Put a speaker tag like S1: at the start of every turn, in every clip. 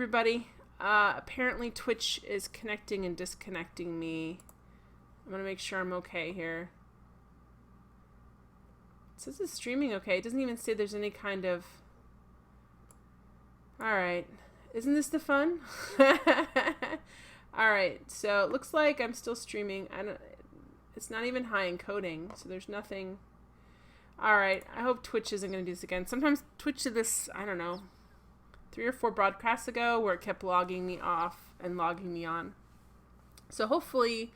S1: everybody. Apparently Twitch is connecting and disconnecting me. I'm going to make sure I'm okay here. It says it's streaming okay. It doesn't even say there's any kind of... Alright. Isn't this the fun? Alright, so it looks like I'm still streaming. It's not even high encoding, so there's nothing... Alright, I hope Twitch isn't going to do this again. Sometimes Twitch did this, I don't know, 3 or 4 broadcasts ago where it kept logging me off and logging me on. So hopefully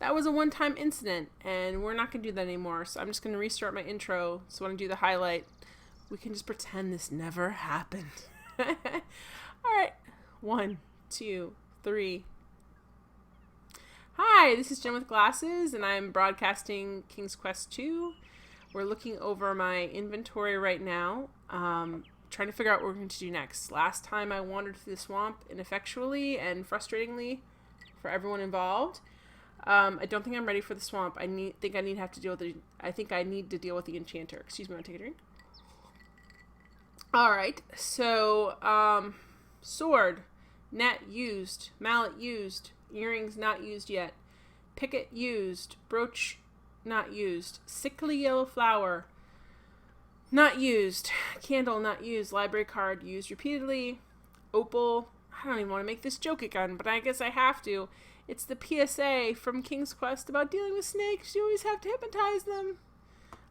S1: that was a one-time incident and we're not going to do that anymore. So I'm just going to restart my intro. So when I do the highlight, we can just pretend this never happened. Alright, 1, 2, 3. Hi, this is Jen with Glasses and I'm broadcasting King's Quest II. We're looking over my inventory right now, trying to figure out what we're going to do next. Last time I wandered through the swamp ineffectually and frustratingly for everyone involved. I don't think I'm ready for the swamp. I need to deal with the enchanter. Excuse me, I'll take a drink. Alright, so, sword, net used, mallet used, earrings not used yet, picket used, brooch not used, sickly yellow flower not used, candle not used, library card used repeatedly, opal, I don't even want to make this joke again, but I guess I have to. It's the PSA from King's Quest about dealing with snakes. You always have to hypnotize them.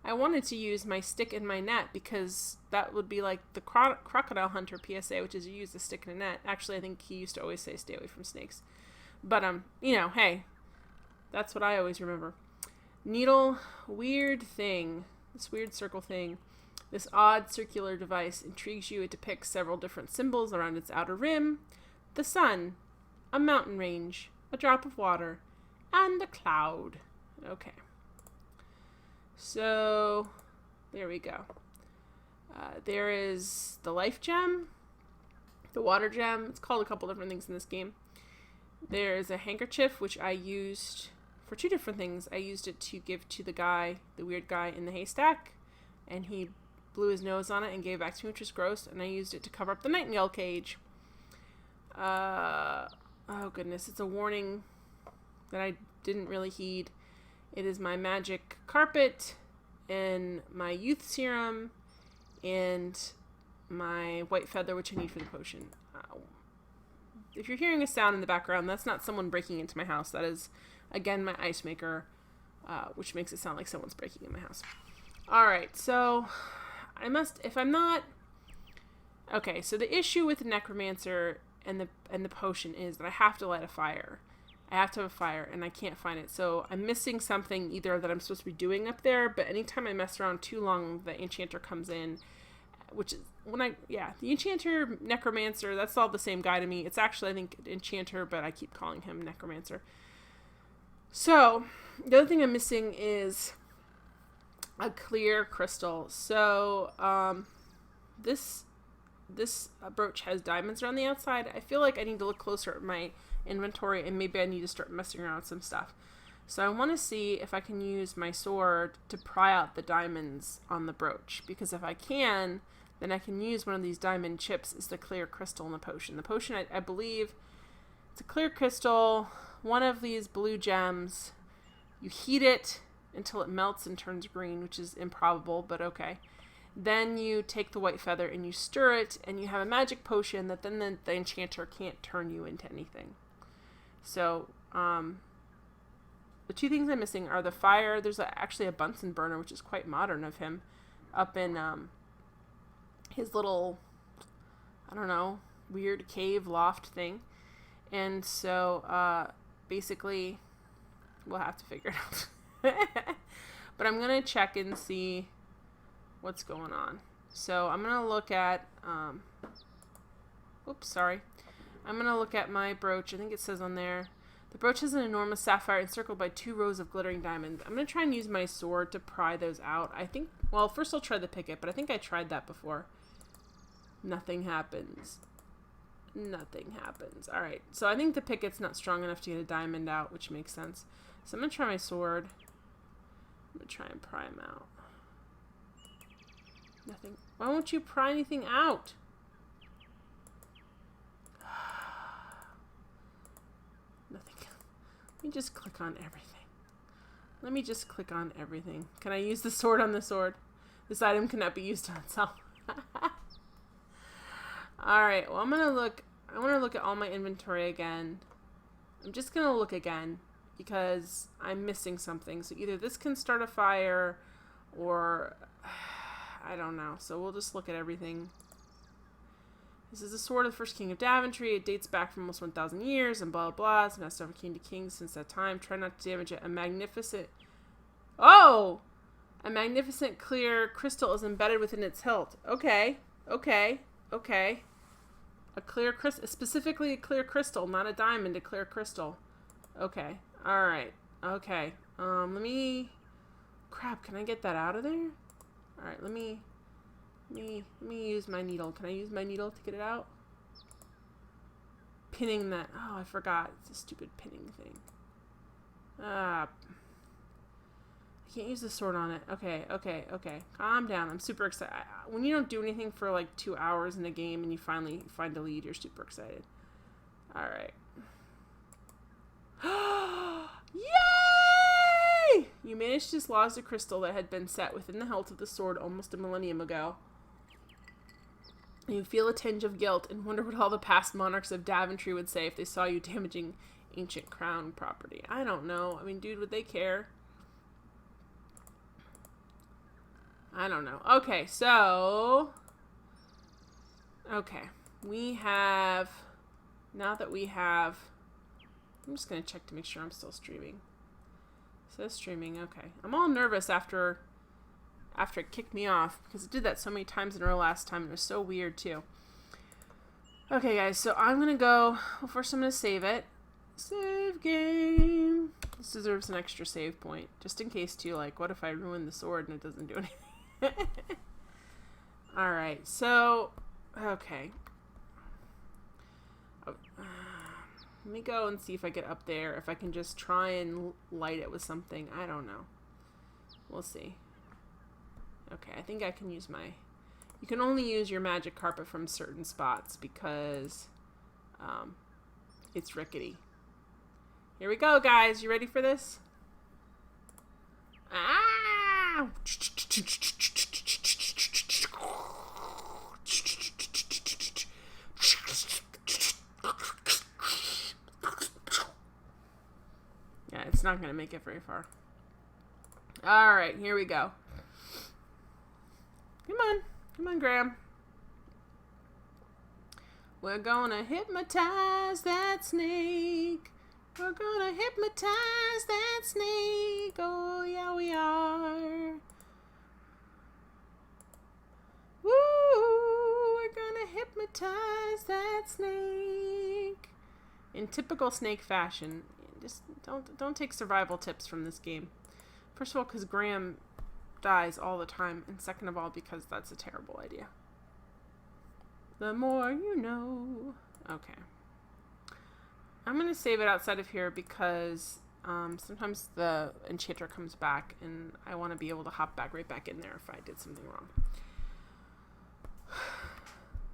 S1: I wanted to use my stick and my net because that would be like the crocodile hunter PSA, which is you use the stick and a net. Actually, I think he used to always say stay away from snakes. But, hey, that's what I always remember. Needle, weird thing, this weird circle thing. This odd circular device intrigues you. It depicts several different symbols around its outer rim. The sun, a mountain range, a drop of water, and a cloud. Okay. So, there we go. There is the life gem, the water gem. It's called a couple different things in this game. There's a handkerchief, which I used for 2 different things. I used it to give to the weird guy in the haystack, and he blew his nose on it and gave it back to me, which was gross, and I used it to cover up the nightingale cage. Oh goodness, it's a warning that I didn't really heed. It is my magic carpet, and my youth serum, and my white feather, which I need for the potion. If you're hearing a sound in the background, that's not someone breaking into my house. That is, again, my ice maker, which makes it sound like someone's breaking in my house. Alright, so okay, so the issue with the necromancer and the potion is that I have to light a fire. I have to have a fire, and I can't find it. So I'm missing something either that I'm supposed to be doing up there, but anytime I mess around too long, the enchanter comes in, which is the enchanter, necromancer, that's all the same guy to me. It's actually, I think, enchanter, but I keep calling him necromancer. So the other thing I'm missing is a clear crystal. So this brooch has diamonds around the outside. I feel like I need to look closer at my inventory, and maybe I need to start messing around with some stuff. So I want to see if I can use my sword to pry out the diamonds on the brooch, because if I can, then I can use one of these diamond chips as the clear crystal in the potion. The potion, I believe, it's a clear crystal, one of these blue gems. You heat it until it melts and turns green, which is improbable, but okay. Then you take the white feather and you stir it, and you have a magic potion that then the enchanter can't turn you into anything. So, the 2 things I'm missing are the fire. There's actually a Bunsen burner, which is quite modern of him, up in his little, I don't know, weird cave loft thing. And so, basically, we'll have to figure it out. But I'm going to check and see what's going on. So I'm going to look at, I'm going to look at my brooch. I think it says on there, the brooch has an enormous sapphire encircled by 2 rows of glittering diamonds. I'm going to try and use my sword to pry those out. First I'll try the picket, but I think I tried that before. Nothing happens. Alright, so I think the picket's not strong enough to get a diamond out, which makes sense. So I'm going to try my sword. I'm going to try and pry them out. Nothing. Why won't you pry anything out? Let me just click on everything. Let me just click on everything. Can I use the sword on the sword? This item cannot be used on itself. Alright, well I want to look at all my inventory again. I'm just going to look again because I'm missing something. So either this can start a fire or I don't know. So we'll just look at everything. This is the sword of the first king of Daventry. It dates back from almost 1,000 years and blah, blah, blah. It's passed over king to king since that time. Try not to damage it. A magnificent clear crystal is embedded within its hilt. Okay. A clear crystal, specifically a clear crystal, not a diamond, a clear crystal. Okay. Alright. Okay. Crap, can I get that out of there? Alright, let me use my needle. Can I use my needle to get it out? Pinning that. Oh, I forgot. It's a stupid pinning thing. I can't use the sword on it. Okay. Calm down. I'm super excited. When you don't do anything for like 2 hours in a game and you finally find a lead, you're super excited. Alright. Yay! You managed to dislodge the crystal that had been set within the hilt of the sword almost a millennium ago. You feel a tinge of guilt and wonder what all the past monarchs of Daventry would say if they saw you damaging ancient crown property. I don't know. I mean, dude, would they care? I don't know. Okay, so... Okay. We have... Now that we have... I'm just going to check to make sure I'm still streaming. It says streaming. Okay. I'm all nervous after it kicked me off because it did that so many times in a row last time. It was so weird, too. Okay, guys. So I'm going to go... Well, first I'm going to save it. Save game. This deserves an extra save point. Just in case, too. Like, what if I ruin the sword and it doesn't do anything? Alright, so, okay. Let me go and see if I get up there. If I can just try and light it with something. I don't know. We'll see. Okay, I think I can use my... You can only use your magic carpet from certain spots because it's rickety. Here we go, guys. You ready for this? Ah! Yeah, it's not going to make it very far. Alright, here we go. Come on, Graham. We're gonna hypnotize that snake. We're gonna hypnotize that snake. Oh, yeah, we are. Woo! We're gonna hypnotize that snake. In typical snake fashion, just don't take survival tips from this game. First of all, because Graham dies all the time, and second of all, because that's a terrible idea. The more you know. Okay. I'm going to save it outside of here because sometimes the enchanter comes back and I want to be able to hop right back in there if I did something wrong.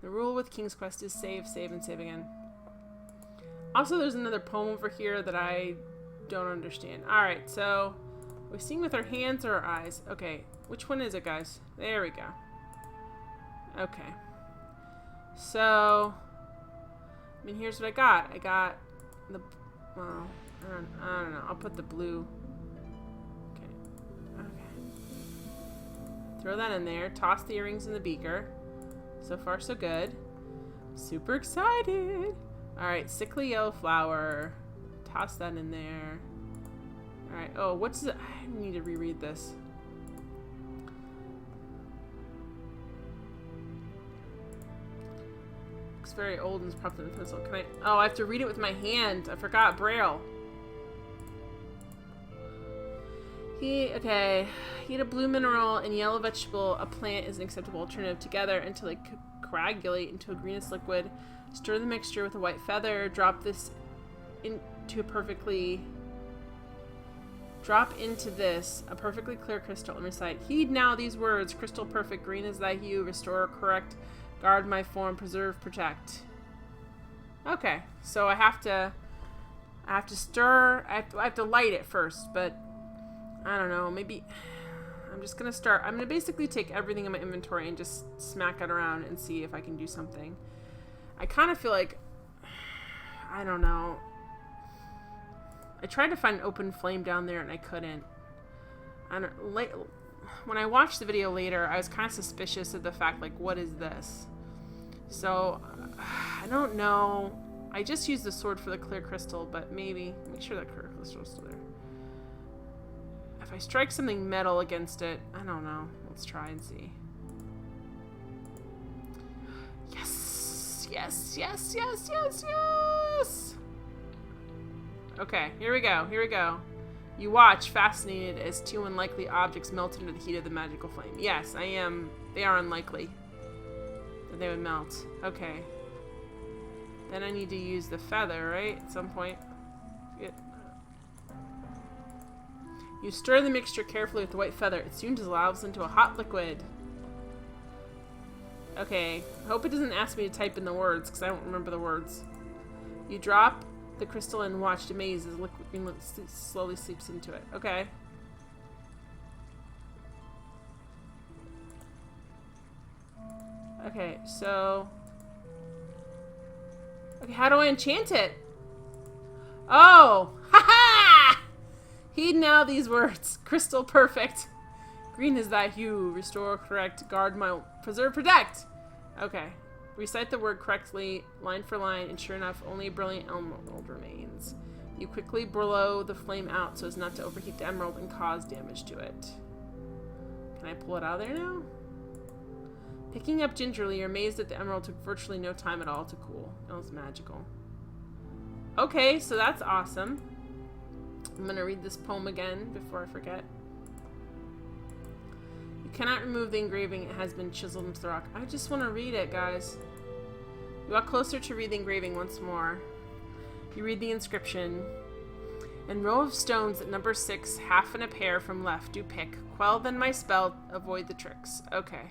S1: The rule with King's Quest is save, and save again. Also, there's another poem over here that I don't understand. Alright, so we sing with our hands or our eyes. Okay, which one is it, guys? There we go. Okay. So, I mean, here's what I got. I got the, well, I don't know. I'll put the blue. Okay. Throw that in there. Toss the earrings in the beaker. So far, so good. Super excited. Alright, sickly yellow flower. Toss that in there. Alright, oh, what's it? I need to reread this. Looks very old and is propped in a pencil. Can I? Oh, I have to read it with my hand. I forgot Braille. Okay. Heat a blue mineral and yellow vegetable. A plant is an acceptable alternative together until they coagulate into a greenish liquid. Stir the mixture with a white feather. Drop this into a perfectly clear crystal and recite, heed now these words, crystal perfect, green is thy hue, restore, correct, guard my form, preserve, protect. Okay, so I have to I have to stir. I have to light it first, but I don't know. Maybe I'm just going to start. I'm going to basically take everything in my inventory and just smack it around and see if I can do something. I kind of feel like, I don't know. I tried to find an open flame down there and I couldn't. When I watched the video later, I was kind of suspicious of the fact, like, what is this? So, I don't know. I just used the sword for the clear crystal, but maybe. Make sure that clear crystal is still there. If I strike something metal against it, I don't know. Let's try and see. Yes! Yes, yes, yes, yes, yes! Okay, here we go, here we go. You watch, fascinated, as two unlikely objects melt into the heat of the magical flame. Yes, I am. They are unlikely that they would melt. Okay. Then I need to use the feather, right? At some point. You stir the mixture carefully with the white feather. It soon dissolves into a hot liquid. Okay. I hope it doesn't ask me to type in the words, because I don't remember the words. You drop the crystal and watched amazed as liquid green slowly seeps into it. Okay. Okay, so... Okay, how do I enchant it? Oh! Ha-ha! Heed now these words. Crystal perfect. Green is thy hue. Restore, correct, guard, my... Preserve, protect! Okay. Recite the word correctly, line for line, and sure enough, only a brilliant emerald remains. You quickly blow the flame out so as not to overheat the emerald and cause damage to it. Can I pull it out of there now? Picking up gingerly, you're amazed that the emerald took virtually no time at all to cool. It was magical. Okay, so that's awesome. I'm going to read this poem again before I forget. Cannot remove the engraving. It has been chiseled into the rock. I just want to read it, guys. You walk closer to read the engraving once more. You read the inscription. In row of stones at number 6, half and a pair from left, do pick. Quell then my spell, avoid the tricks. Okay.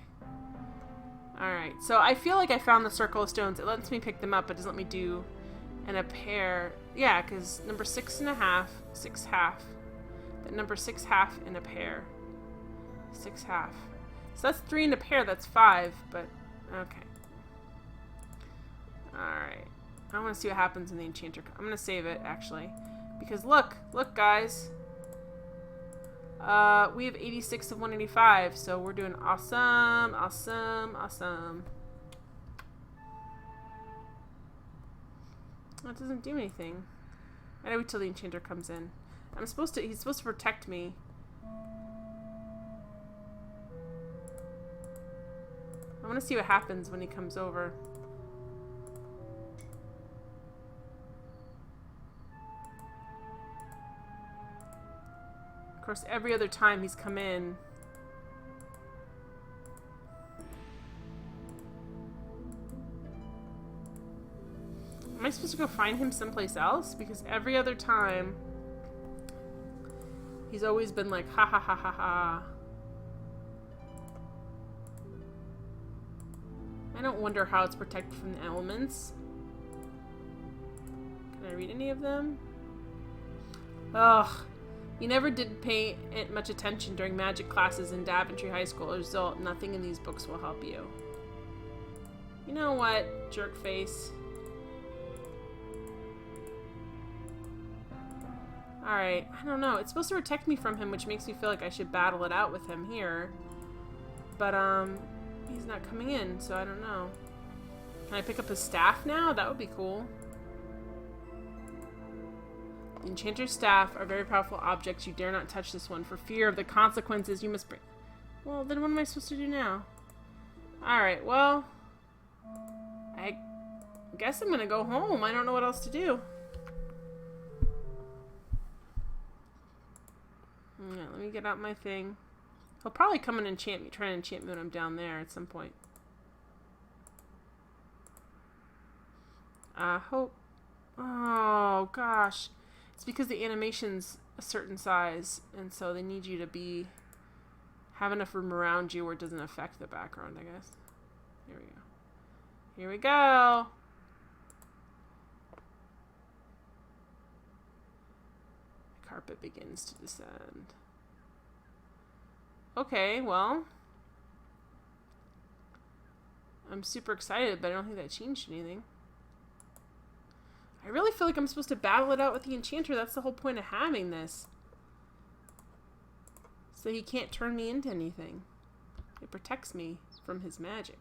S1: Alright, so I feel like I found the circle of stones. It lets me pick them up, but doesn't let me do in a pair. Yeah, because number 6 and a half, 6 half. Then number 6 half in a pair. 6 half. So that's 3 in a pair, that's 5, but okay. Alright. I want to see what happens in the enchanter. I'm going to save it, actually. Because look, guys. We have 86 of 185, so we're doing awesome, awesome, awesome. That doesn't do anything. I gotta wait till the enchanter comes in. He's supposed to protect me. I want to see what happens when he comes over. Of course, every other time he's come in. Am I supposed to go find him someplace else? Because every other time, he's always been like, ha ha ha ha ha. I don't wonder how it's protected from the elements. Can I read any of them? Ugh. You never did pay much attention during magic classes in Daventry High School. As a result, nothing in these books will help you. You know what, jerk face? Alright, I don't know. It's supposed to protect me from him, which makes me feel like I should battle it out with him here. But, he's not coming in, so I don't know. Can I pick up his staff now? That would be cool. The enchanter's staff are very powerful objects. You dare not touch this one for fear of the consequences you must bring. Well, then what am I supposed to do now? Alright, well, I guess I'm gonna go home. I don't know what else to do. Yeah, let me get out my thing. He'll probably come and enchant me, try and enchant me when I'm down there at some point. I hope. Oh, gosh. It's because the animation's a certain size, and so they need you to have enough room around you where it doesn't affect the background, I guess. Here we go. Here we go! carpet begins to descend. Okay, well, I'm super excited, but I don't think that changed anything. I really feel like I'm supposed to battle it out with the enchanter. That's the whole point of having this. So he can't turn me into anything. It protects me from his magic.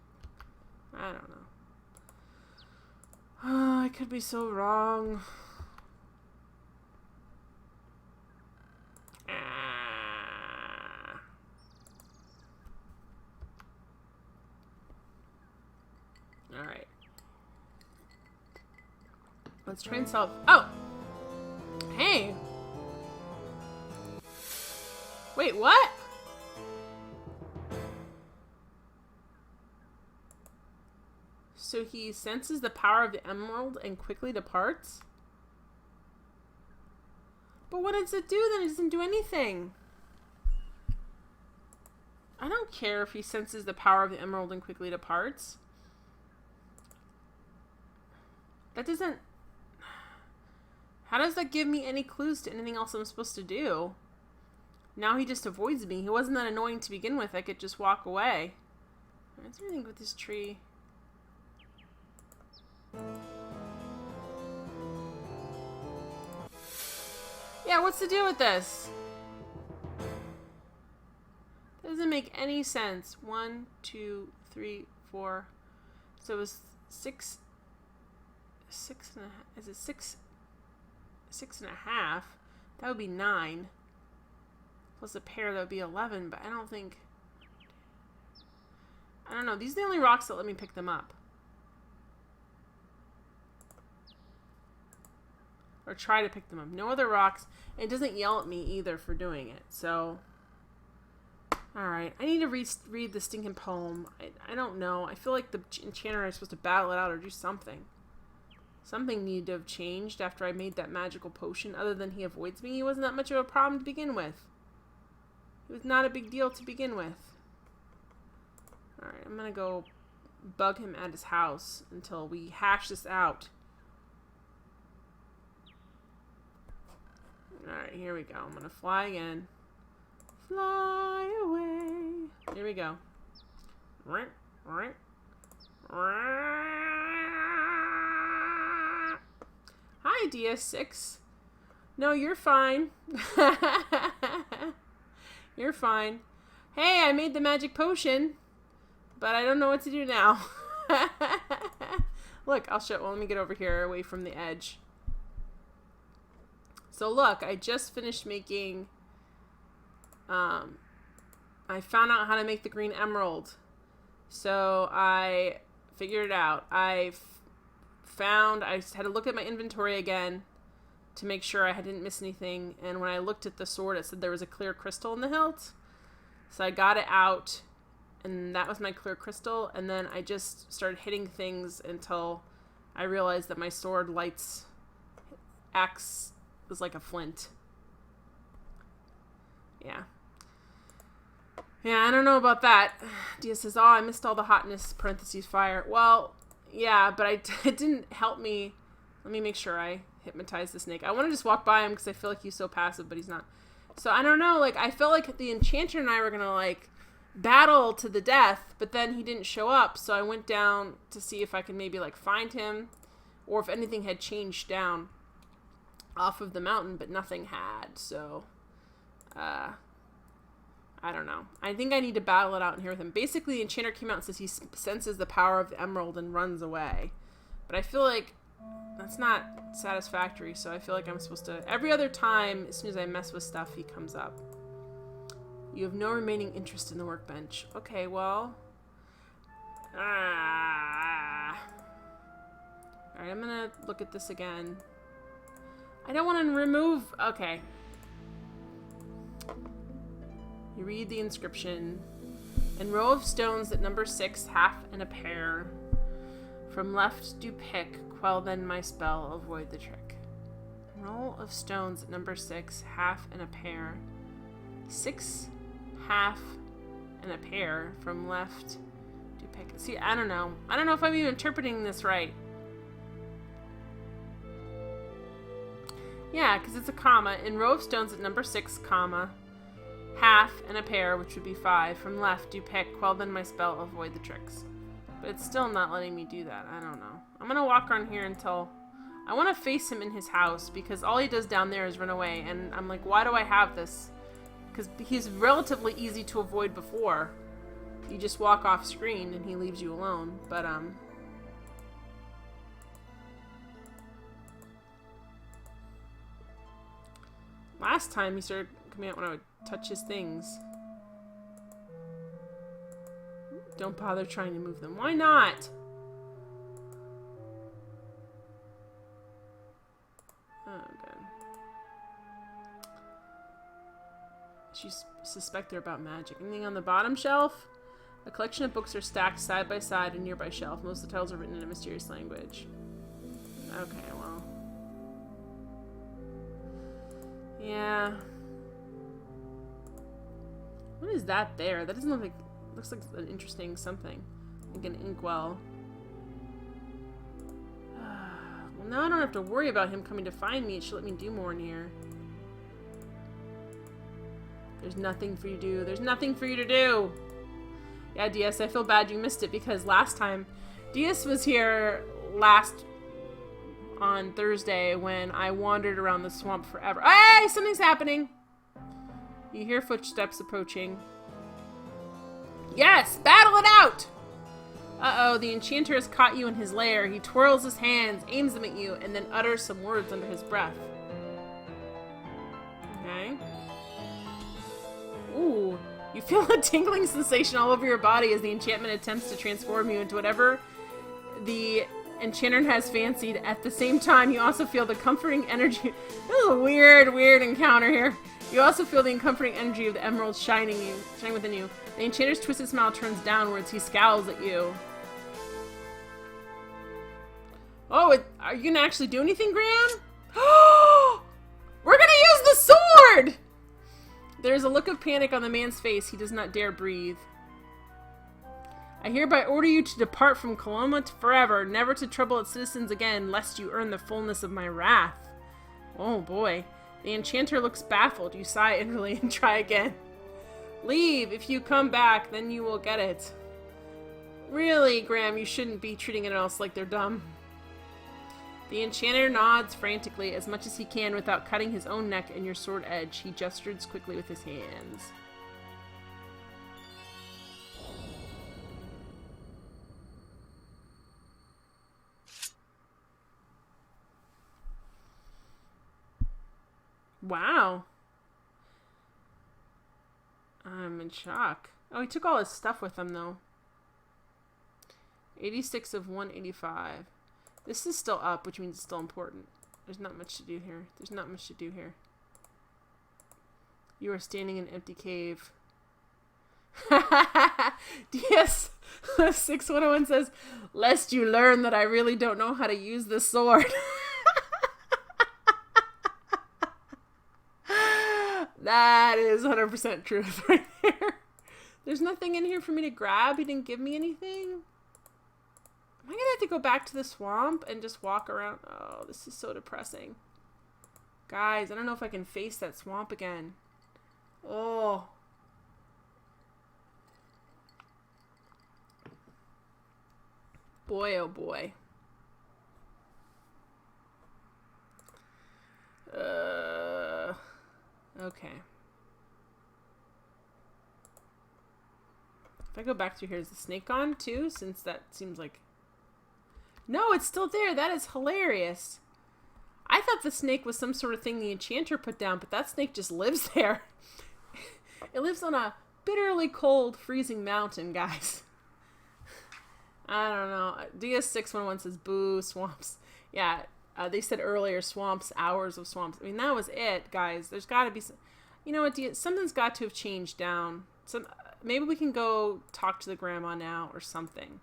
S1: I don't know. Oh, I could be so wrong. Alright. Let's try and solve. Oh! Hey! Wait, what? So he senses the power of the emerald and quickly departs? But what does it do then? It doesn't do anything. I don't care if he senses the power of the emerald and quickly departs. That doesn't... How does that give me any clues to anything else I'm supposed to do? Now he just avoids me. He wasn't that annoying to begin with. I could just walk away. Is there anything with this tree? Yeah, what's the deal with this? Doesn't make any sense. 1, 2, 3, 4. So it was 6 and a half. Is it 6 and a half? That would be 9. Plus a pair, that would be 11. But I don't think. I don't know. These are the only rocks that let me pick them up. Or try to pick them up. No other rocks. And it doesn't yell at me either for doing it. So, alright. I need to read the stinking poem. I don't know. I feel like the enchanter is supposed to battle it out or do something. Something needed to have changed after I made that magical potion. Other than he avoids me. He wasn't that much of a problem to begin with. It was not a big deal to begin with. Alright. I'm going to go bug him at his house until we hash this out. Alright, here we go. I'm gonna fly again. Fly away. Here we go. Hi, DS6. No, you're fine. You're fine. Hey, I made the magic potion, but I don't know what to do now. Look, I'll show. Well, let me get over here away from the edge. So look, I just finished making, I found out how to make the green emerald. So I figured it out. I had to look at my inventory again to make sure I didn't miss anything. And when I looked at the sword, it said there was a clear crystal in the hilt. So I got it out, and that was my clear crystal. And then I just started hitting things until I realized that my sword acts was like a flint. Yeah, I don't know about that. Dia says, oh, I missed all the hotness, parentheses, fire. Well, yeah, but it didn't help me. Let me make sure I hypnotize the snake. I want to just walk by him because I feel like he's so passive, but he's not. So I don't know, like, I felt like the enchanter and I were gonna, like, battle to the death, but then he didn't show up, so I went down to see if I could maybe, like, find him, or if anything had changed down off of the mountain, but nothing had, so I don't know. I think I need to battle it out in here with him. Basically, the enchanter came out and says he senses the power of the emerald and runs away, but I feel like that's not satisfactory, so I feel like I'm supposed to, every other time, as soon as I mess with stuff, he comes up. You have no remaining interest in the workbench. Okay, well, alright, I'm gonna look at this again. I don't want to remove... Okay. You read the inscription. In row of stones that number 6, half and a pair. From left do pick, quell then my spell, avoid the trick. Row of stones that number 6, half and a pair. 6, half, and a pair. From left do pick. See, I don't know. I don't know if I'm even interpreting this right. Yeah, because it's a comma. In row of stones at number 6, comma, half and a pair, which would be 5. From left, do pick. Quell then my spell, avoid the tricks. But it's still not letting me do that. I don't know. I'm going to walk around here until... I want to face him in his house, because all he does down there is run away. And I'm like, why do I have this? Because he's relatively easy to avoid before. You just walk off screen and he leaves you alone. But, last time he started coming out when I would touch his things. Don't bother trying to move them. Why not? Oh, good. You suspect they're about magic. Anything on the bottom shelf? A collection of books are stacked side by side in a nearby shelf. Most of the titles are written in a mysterious language. Okay, well. Yeah. What is that there? That doesn't look like... Looks like an interesting something. Like an inkwell. Well, now I don't have to worry about him coming to find me. It should let me do more in here. There's nothing for you to do. There's nothing for you to do! Yeah, DS, I feel bad you missed it because last time... DS was here on Thursday when I wandered around the swamp forever. Hey! Something's happening! You hear footsteps approaching. Yes! Battle it out! Uh-oh, the enchanter has caught you in his lair. He twirls his hands, aims them at you, and then utters some words under his breath. Okay. Ooh. You feel a tingling sensation all over your body as the enchantment attempts to transform you into whatever the enchanter has fancied. At the same time, you also feel the comforting energy. This is a weird encounter here. You also feel the comforting energy of the emerald shining within you. The enchanter's twisted smile turns downwards. He scowls at you. Oh, are you gonna actually do anything, Graham? We're gonna use the sword! There is a look of panic on the man's face. He does not dare breathe. I hereby order you to depart from Coloma forever, never to trouble its citizens again, lest you earn the fullness of my wrath. Oh boy. The enchanter looks baffled. You sigh inwardly and try again. Leave. If you come back, then you will get it. Really, Graham, you shouldn't be treating anyone else like they're dumb. The enchanter nods frantically, as much as he can without cutting his own neck and your sword edge. He gestures quickly with his hands. Wow. I'm in shock. Oh, he took all his stuff with him, though. 86 of 185. This is still up, which means it's still important. There's not much to do here. There's not much to do here. You are standing in an empty cave. DS 6101 says, lest you learn that I really don't know how to use the sword. That is 100% truth right there. There's nothing in here for me to grab. He didn't give me anything. Am I going to have to go back to the swamp and just walk around? Oh, this is so depressing. Guys, I don't know if I can face that swamp again. Oh. Boy, oh boy. Okay. If I go back through here, is the snake on too? Since that seems like... No, it's still there. That is hilarious. I thought the snake was some sort of thing the enchanter put down, but that snake just lives there. It lives on a bitterly cold, freezing mountain, guys. I don't know. DS611 says, boo, swamps. Yeah, they said earlier, swamps, hours of swamps. I mean, that was it, guys. There's got to be some... You know what, something's got to have changed down. Maybe we can go talk to the grandma now or something.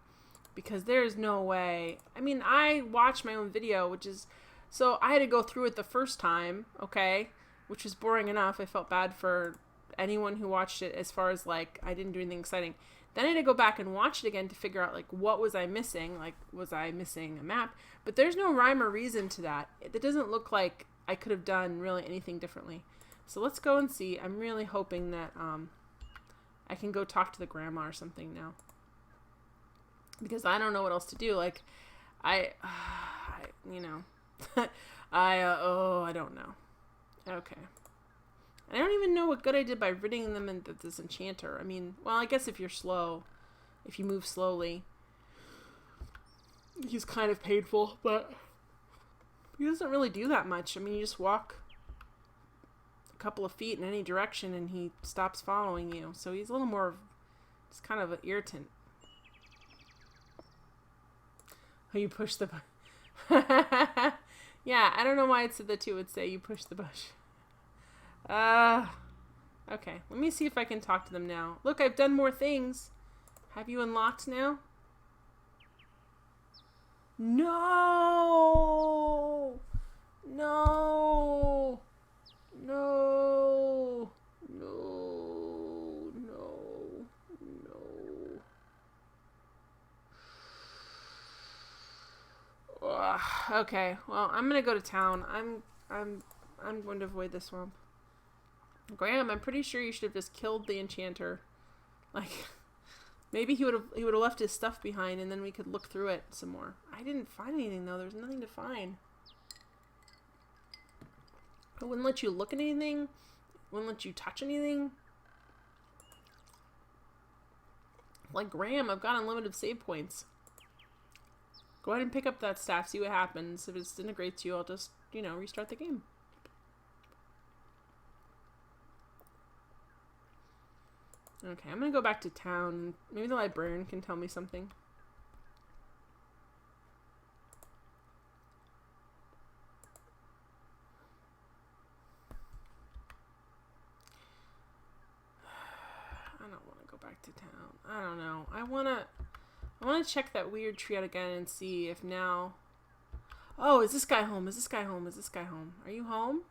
S1: Because there's no way. I mean, I watched my own video, which is... So I had to go through it the first time, okay? Which was boring enough. I felt bad for anyone who watched it as far as, like, I didn't do anything exciting. Then I had to go back and watch it again to figure out, like, what was I missing? Like, was I missing a map? But there's no rhyme or reason to that. It doesn't look like I could have done really anything differently. So let's go and see. I'm really hoping that I can go talk to the grandma or something now. Because I don't know what else to do. Like, you know, I don't know. Okay. I don't even know what good I did by ridding them in this enchanter. I mean, well, I guess if you're slow, if you move slowly, he's kind of painful, but he doesn't really do that much. I mean, you just walk a couple of feet in any direction and he stops following you. So he's a little more, just kind of an irritant. Oh, you push the bush. Yeah, I don't know why it said that too. It would say you push the bush. Okay. Let me see if I can talk to them now. Look, I've done more things. Have you unlocked now? No! No! No! No! No! No! Ugh, okay. Well, I'm gonna go to town. I'm going to avoid the swamp. Graham, I'm pretty sure you should have just killed the enchanter. Like, maybe he would have left his stuff behind, and then we could look through it some more. I didn't find anything though. There's nothing to find. It wouldn't let you look at anything. It wouldn't let you touch anything. Like Graham, I've got unlimited save points. Go ahead and pick up that staff. See what happens. If it disintegrates you, I'll just, restart the game. Okay, I'm gonna go back to town. Maybe the librarian can tell me something. I don't want to go back to town. I don't know. I wanna check that weird tree out again and see if now... Oh, is this guy home? Is this guy home? Is this guy home? Are you home?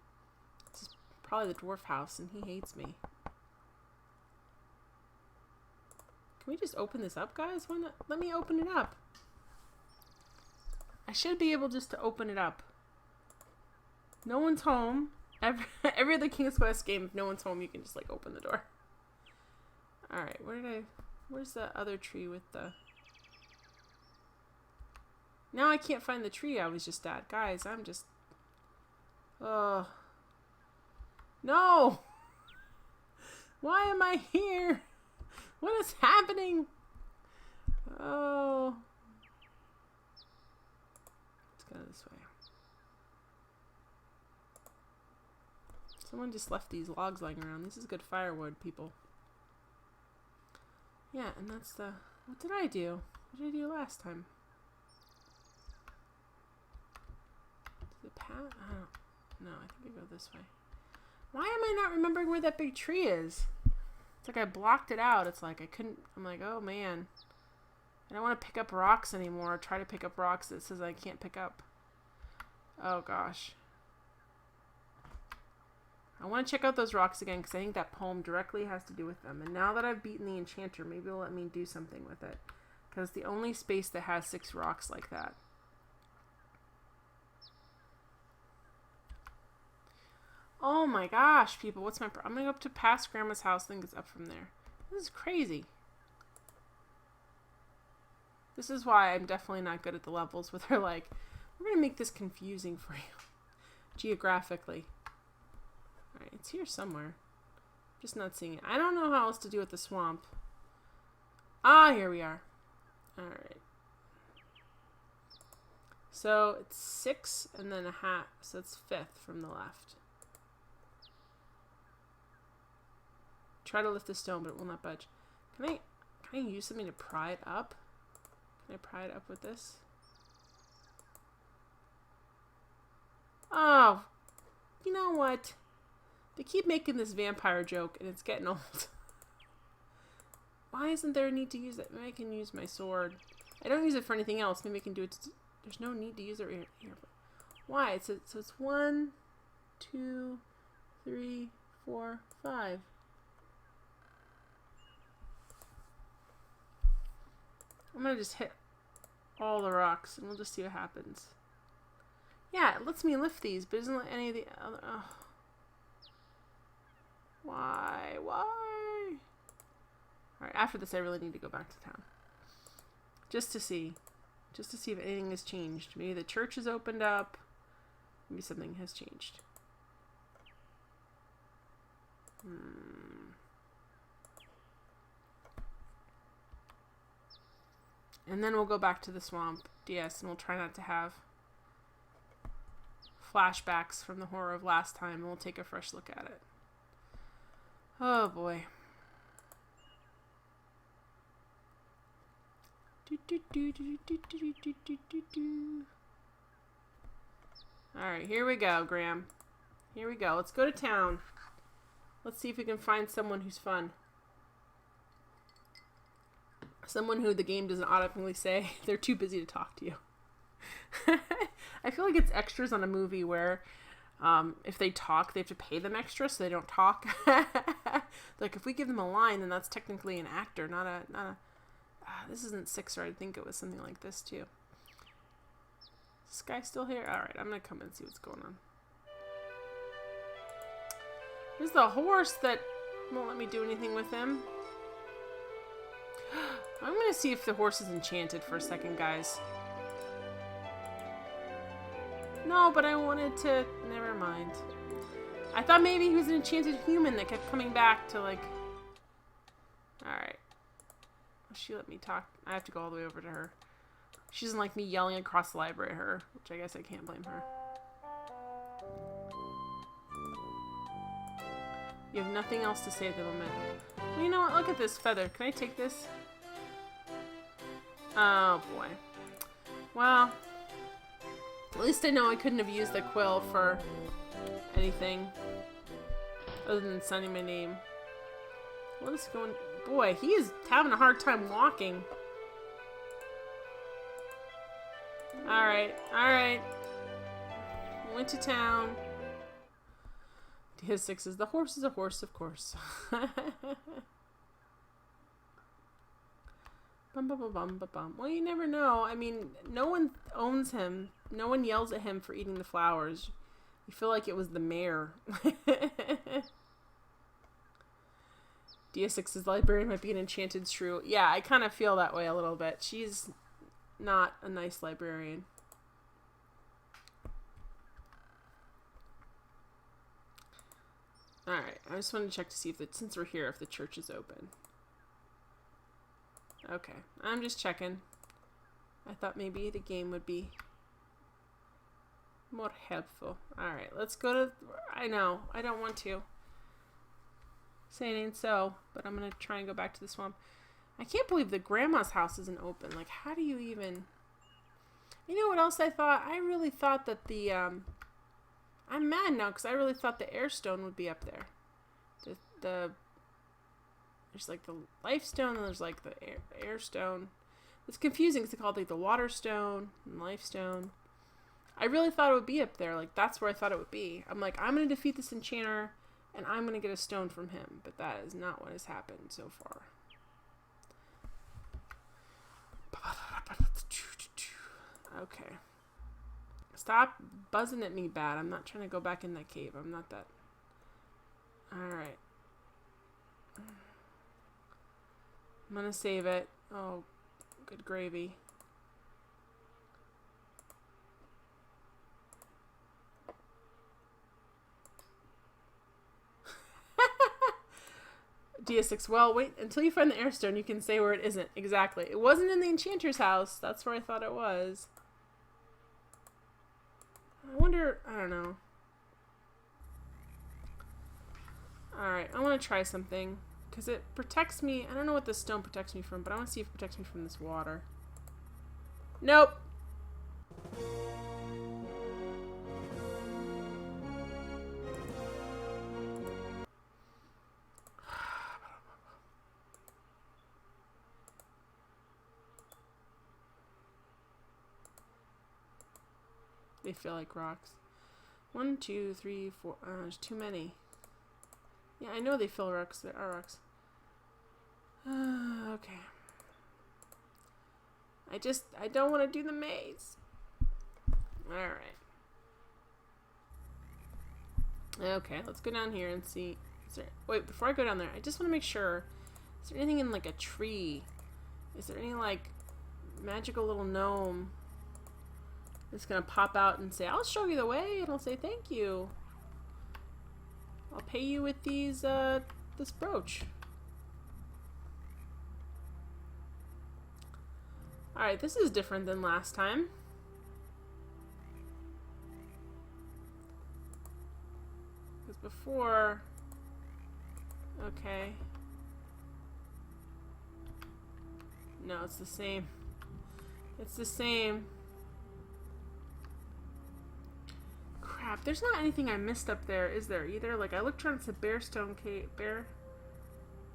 S1: This is probably the dwarf house, and he hates me. Can we just open this up, guys? Why not? Let me open it up. I should be able just to open it up. No one's home. Every other King's Quest game, if no one's home, you can just, open the door. Alright, where's the other tree with the... Now I can't find the tree I was just at. Guys, I'm just... No! Why am I here? What is happening? Oh. Let's go this way. Someone just left these logs lying around. This is good firewood, people. Yeah, and that's the... What did I do? What did I do last time? Is it path? I don't... No, I think I go this way. Why am I not remembering where that big tree is? It's like I blocked it out. It's like I couldn't... I'm like, oh man. I don't want to pick up rocks anymore. Try to pick up rocks that says I can't pick up. Oh gosh. I want to check out those rocks again because I think that poem directly has to do with them. And now that I've beaten the enchanter, maybe it'll let me do something with it. Because it's the only space that has 6 rocks like that. Oh my gosh, people, what's my... I'm going to go up to past Grandma's house. I think it's up from there. This is crazy. This is why I'm definitely not good at the levels where they're like, we're going to make this confusing for you. Geographically. Alright, it's here somewhere. Just not seeing it. I don't know how else to do with the swamp. Ah, here we are. Alright. So, it's 6 and then a half. So, it's 5th from the left. Try to lift the stone, but it will not budge. Can I use something to pry it up? Can I pry it up with this? Oh, you know what? They keep making this vampire joke, and it's getting old. Why isn't there a need to use it? Maybe I can use my sword. I don't use it for anything else. Maybe I can do it. There's no need to use it here. Why? So it's 1, 2, 3, 4, 5. I'm gonna just hit all the rocks and we'll just see what happens. Yeah, it lets me lift these, but doesn't let any of the other... Oh. Why? Why? Alright, after this I really need to go back to town. Just to see. Just to see if anything has changed. Maybe the church has opened up. Maybe something has changed. And then we'll go back to the swamp, DS, and we'll try not to have flashbacks from the horror of last time, and we'll take a fresh look at it. Oh boy. Alright, here we go, Graham. Here we go. Let's go to town. Let's see if we can find someone who's fun. Someone who the game doesn't automatically say they're too busy to talk to you. I feel like it's extras on a movie where if they talk, they have to pay them extra so they don't talk. Like if we give them a line, then that's technically an actor, not a. This isn't Sixer. I think it was something like this too. Is this guy still here? All right, I'm gonna come and see what's going on. There's the horse that won't let me do anything with him. I'm gonna see if the horse is enchanted for a second, guys. No, but I wanted to... Never mind. I thought maybe he was an enchanted human that kept coming back to, like... Alright. She let me talk. I have to go all the way over to her. She doesn't like me yelling across the library at her, which I guess I can't blame her. You have nothing else to say at the moment. Well, you know what? Look at this feather. Can I take this? Oh, boy. Well, at least I know I couldn't have used the quill for anything other than signing my name. What is going... Boy, he is having a hard time walking. Alright, alright. Went to town. His 6 is the horse is a horse, of course. Bum, bum, bum, bum, bum, bum. Well, you never know. I mean, no one owns him. No one yells at him for eating the flowers. You feel like it was the mayor. DS6's librarian might be an enchanted shrew. Yeah, I kind of feel that way a little bit. She's not a nice librarian. Alright, I just wanted to check to see if since we're here, if the church is open. Okay, I'm just checking. I thought maybe the game would be more helpful. Alright, let's go to... I know, I don't want to say it ain't so, but I'm going to try and go back to the swamp. I can't believe the grandma's house isn't open. Like, how do you even... You know what else I thought? I really thought that the... I'm mad now because I really thought the air stone would be up there. There's like the life stone and there's like the air stone. It's confusing because they call it like the water stone and life stone. I really thought it would be up there. Like that's where I thought it would be. I'm like, I'm going to defeat this enchanter and I'm going to get a stone from him. But that is not what has happened so far. Okay. Stop buzzing at me bad. I'm not trying to go back in that cave. I'm not that. Alright. I'm gonna save it. Oh, good gravy. DS6, well, wait until you find the airstone. You can say where it isn't. Exactly. It wasn't in the enchanter's house. That's where I thought it was. I wonder, I don't know. Alright, I want to try something. Because it protects me. I don't know what this stone protects me from, but I want to see if it protects me from this water. Nope. They feel like rocks. 1, 2, 3, 4. There's too many. Yeah, I know they feel rocks. There are rocks. Okay. I don't want to do the maze. Alright. Okay, let's go down here and see. Wait, before I go down there, I just want to make sure. Is there anything in like a tree? Is there any like magical little gnome that's gonna pop out and say, "I'll show you the way," and I'll say, "Thank you. I'll pay you with these this brooch." All right, this is different than last time. Because before, okay. No, it's the same. It's the same. Crap, there's not anything I missed up there, is there, either? Like, I looked around, it's a Bearstone Cave.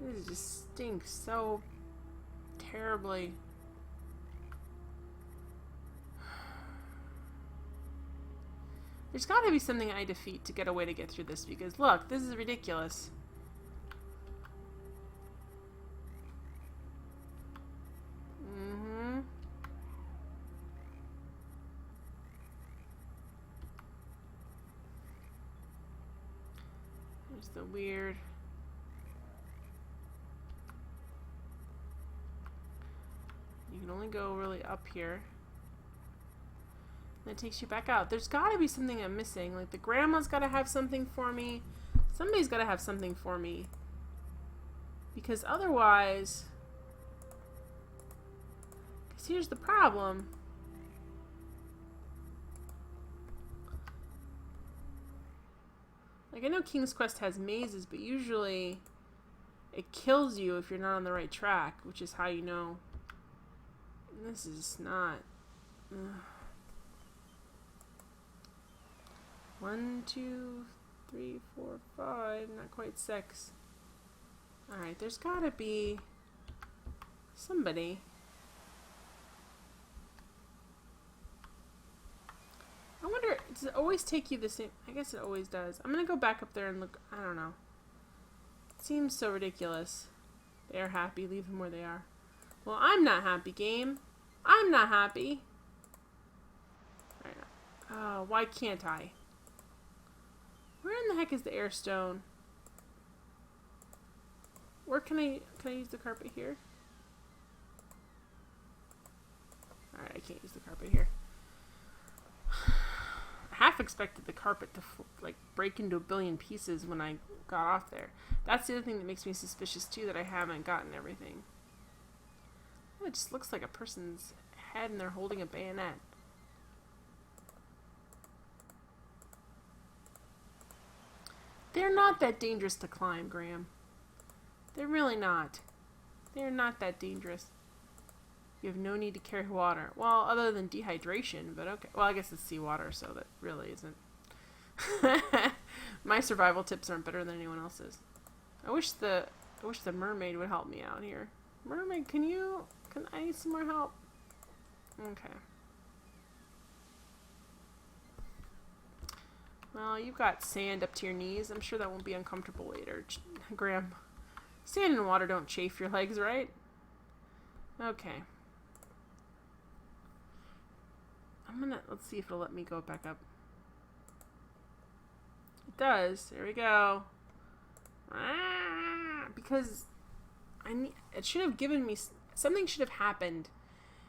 S1: This just stinks so terribly. There's gotta be something I defeat to get a way to get through this, because look, this is ridiculous. There's the weird... You can only go really up here. And it takes you back out. There's gotta be something I'm missing. Like, the grandma's gotta have something for me. Somebody's gotta have something for me. Because otherwise... Because here's the problem. Like, I know King's Quest has mazes, but usually it kills you if you're not on the right track, which is how you know. This is not... 1, 2, 3, 4, 5, not quite 6. Alright, there's gotta be somebody. I wonder, does it always take you the same? I guess it always does. I'm gonna go back up there and look. I don't know. It seems so ridiculous. They are happy. Leave them where they are. Well, I'm not happy, game. I'm not happy. Alright. Why can't I? Where in the heck is the air stone? Where can I use the carpet here? Alright, I can't use the carpet here. I half expected the carpet to like break into a billion pieces when I got off there. That's the other thing that makes me suspicious too, that I haven't gotten everything. Oh, it just looks like a person's head and they're holding a bayonet. They're not that dangerous to climb, Graham. They're really not. They're not that dangerous. You have no need to carry water. Well, other than dehydration, but okay. Well, I guess it's seawater, so that really isn't. My survival tips aren't better than anyone else's. I wish the mermaid would help me out here. Mermaid, can I need some more help? Okay. Well, you've got sand up to your knees. I'm sure that won't be uncomfortable later. Graham, sand and water don't chafe your legs, right? Okay. Let's see if it'll let me go back up. It does. There we go. Because it should have given me, something should have happened.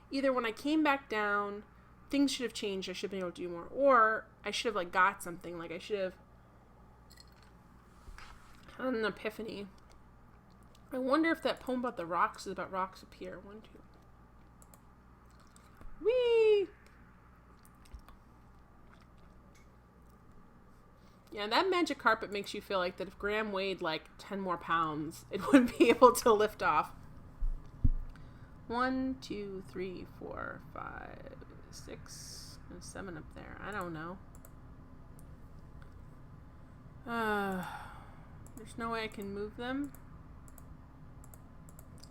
S1: Either when I came back down, things should have changed. I should have been able to do more. Or I should have, like, got something. Like, I should have had an epiphany. I wonder if that poem about the rocks is about rocks up here. 1, 2. Whee! Yeah, that magic carpet makes you feel like that if Graham weighed, like, 10 more pounds, it wouldn't be able to lift off. 1, 2, 3, 4, 5, 6, and 7 up there. I don't know. There's no way I can move them.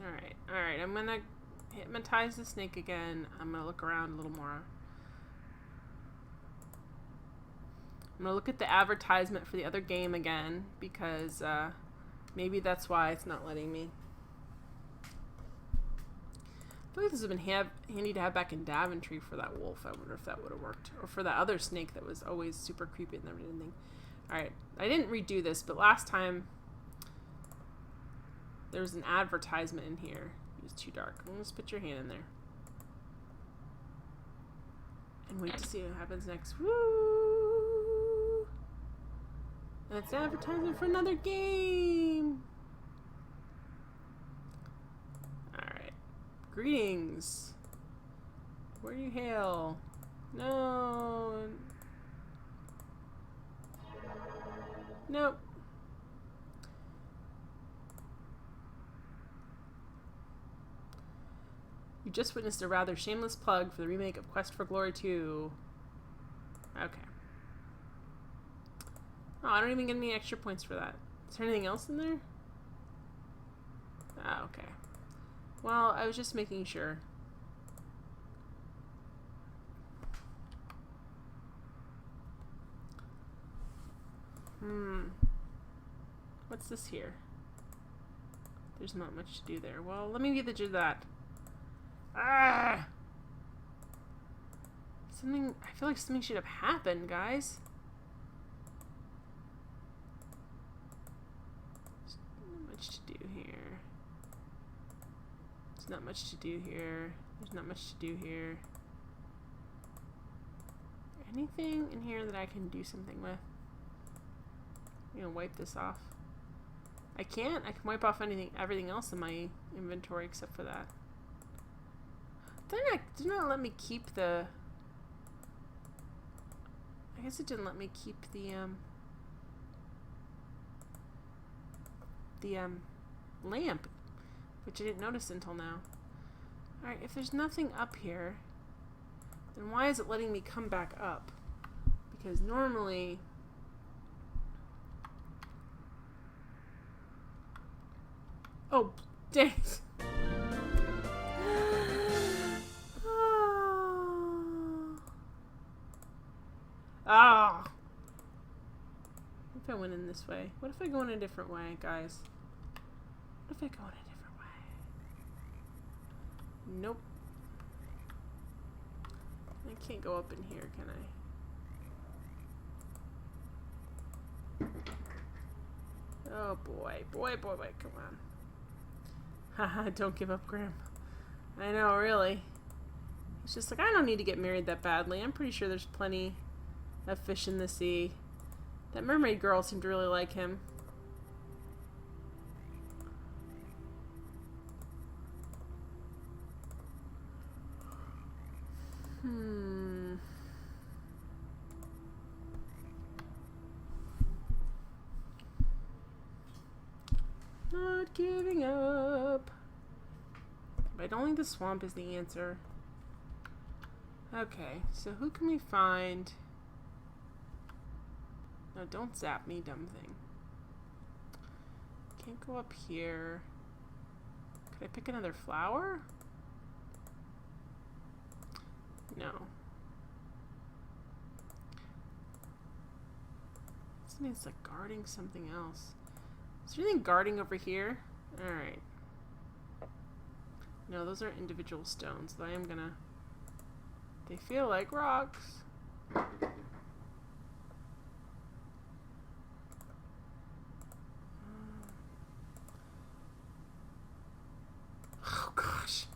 S1: Alright, I'm gonna hypnotize the snake again. I'm gonna look around a little more. I'm gonna look at the advertisement for the other game again, because maybe that's why it's not letting me. I feel like this would have been handy to have back in Daventry for that wolf. I wonder if that would have worked. Or for that other snake that was always super creepy and never did anything. Alright, I didn't redo this, but last time there was an advertisement in here. It was too dark. Let's put your hand in there. And wait to see what happens next. Woo! And it's an advertisement for another game! Alright. Greetings. Where do you hail? No. Nope. You just witnessed a rather shameless plug for the remake of Quest for Glory 2. Okay. Oh, I don't even get any extra points for that. Is there anything else in there? Ah, okay. Well, I was just making sure. What's this here? There's not much to do there. Well, let me be the judge of that. Ah! Something, I feel like something should have happened, guys. There's not much to do here. There's not much to do here. There's not much to do here. Anything in here that I can do something with? I'm gonna wipe this off. I can't? I can wipe off everything else in my inventory except for that. Did not let me keep the... I guess it didn't let me keep the lamp, which I didn't notice until now. Alright, if there's nothing up here, then why is it letting me come back up? Because normally... Oh, dang it. Ah! What if I went in this way? What if I go in a different way, guys? What if I go in a different way? Nope. I can't go up in here, can I? Oh boy. Boy, come on. Haha, don't give up, Graham. I know, really. It's just like, I don't need to get married that badly. I'm pretty sure there's plenty of fish in the sea. That mermaid girl seemed to really like him. Not giving up. But I don't think the swamp is the answer. Okay, so who can we find? No, don't zap me, dumb thing. Can't go up here. Could I pick another flower? No. Something's like guarding something else. Is there anything guarding over here? Alright. No, those are individual stones, though I am gonna... They feel like rocks. Oh gosh.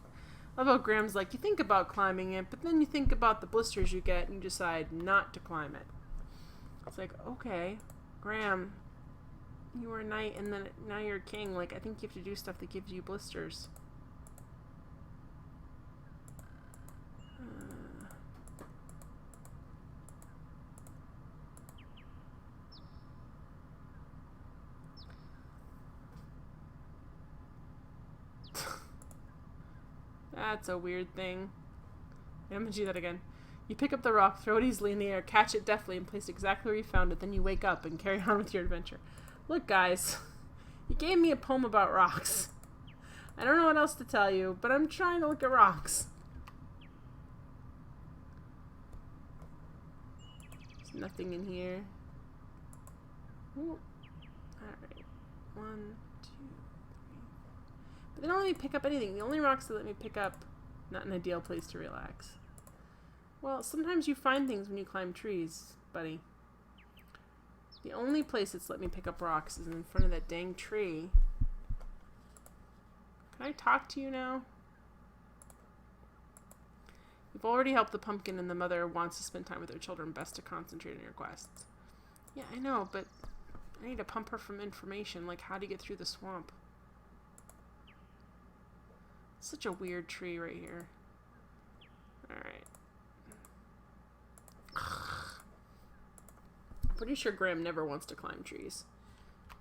S1: I love how Graham's like, you think about climbing it, but then you think about the blisters you get and you decide not to climb it. It's like, okay, Graham, you were a knight and then now you're a king. Like, I think you have to do stuff that gives you blisters. That's a weird thing. I'm gonna do that again. You pick up the rock, throw it easily in the air, catch it deftly, and place it exactly where you found it. Then you wake up and carry on with your adventure. Look, guys, you gave me a poem about rocks. I don't know what else to tell you, but I'm trying to look at rocks. There's nothing in here. Alright. 1, 2, 3. But they don't let me pick up anything. The only rocks that let me pick up, not an ideal place to relax. Well, sometimes you find things when you climb trees, buddy. The only place it's let me pick up rocks is in front of that dang tree. Can I talk to you now? You've already helped the pumpkin and the mother wants to spend time with her children. Best to concentrate on your quests. Yeah, I know, but I need to pump her from information, like how to get through the swamp. Such a weird tree right here. Alright. Pretty sure Graham never wants to climb trees.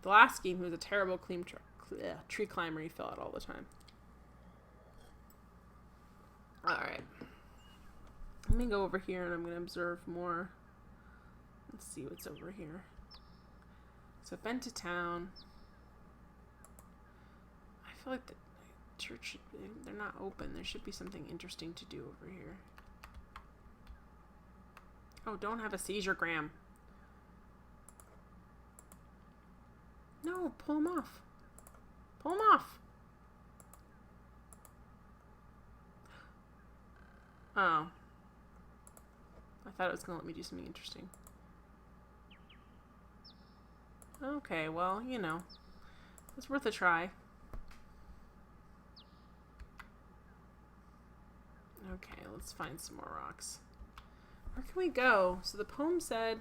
S1: The last game, he was a terrible tree climber. He fell out all the time. Alright. Let me go over here and I'm going to observe more. Let's see what's over here. So I've been to town. I feel like the church, they're not open. There should be something interesting to do over here. Oh, don't have a seizure, Graham. No, pull him off. Pull him off. Oh. I thought it was going to let me do something interesting. Okay, well, you know. It's worth a try. Okay, let's find some more rocks. Where can we go? So the poem said...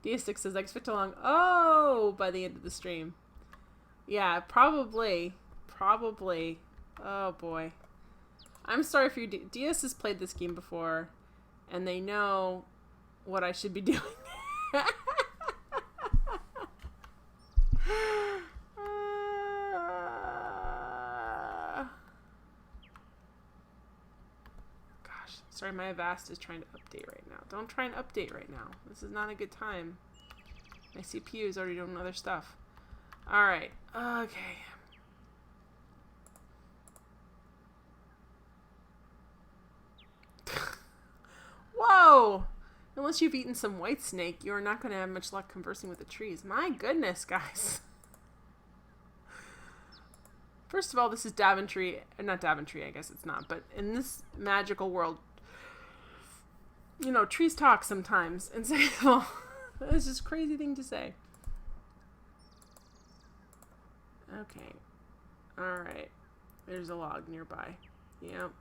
S1: D6 says, I expect along, oh, by the end of the stream. Yeah, probably. Probably. Oh, boy. I'm sorry if you... DS has played this game before, and they know what I should be doing. Sorry, my Avast is trying to update right now. Don't try and update right now. This is not a good time. My CPU is already doing other stuff. Alright. Okay. Whoa! Unless you've eaten some white snake, you are not going to have much luck conversing with the trees. My goodness, guys. First of all, this is Daventry. Not Daventry, I guess it's not. But in this magical world, you know, trees talk sometimes and say, well, it's just a crazy thing to say. Okay. Alright. There's a log nearby. Yep.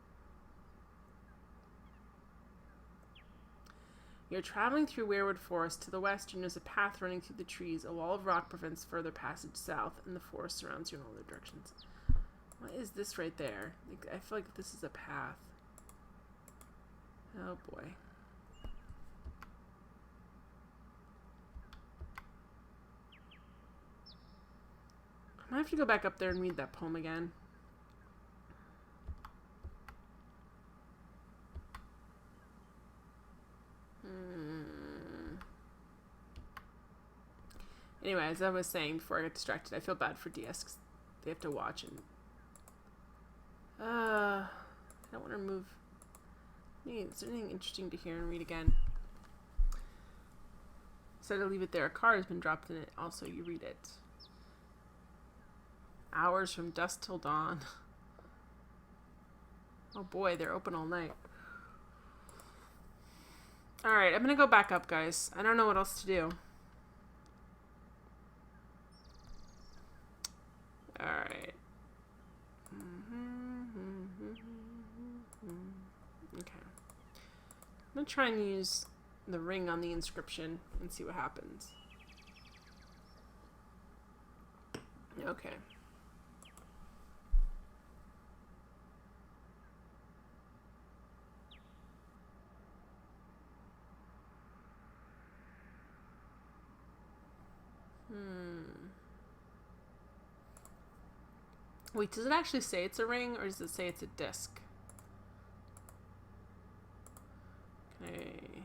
S1: You're traveling through Weirwood Forest. To the west, you notice a path running through the trees. A wall of rock prevents further passage south, and the forest surrounds you in all the directions. What is this right there? I feel like this is a path. Oh, boy. I might have to go back up there and read that poem again. Anyway, as I was saying before I got distracted, I feel bad for DS because they have to watch and... I don't want to remove... Is there anything interesting to hear and read again? Instead of leave it there, a car has been dropped in it. Also, you read it. Hours from dusk till dawn. Oh boy, they're open all night. Alright, I'm gonna go back up, guys. I don't know what else to do. Alright. Okay. I'm gonna try and use the ring on the inscription and see what happens. Okay. Wait, does it actually say it's a ring, or does it say it's a disc? Okay.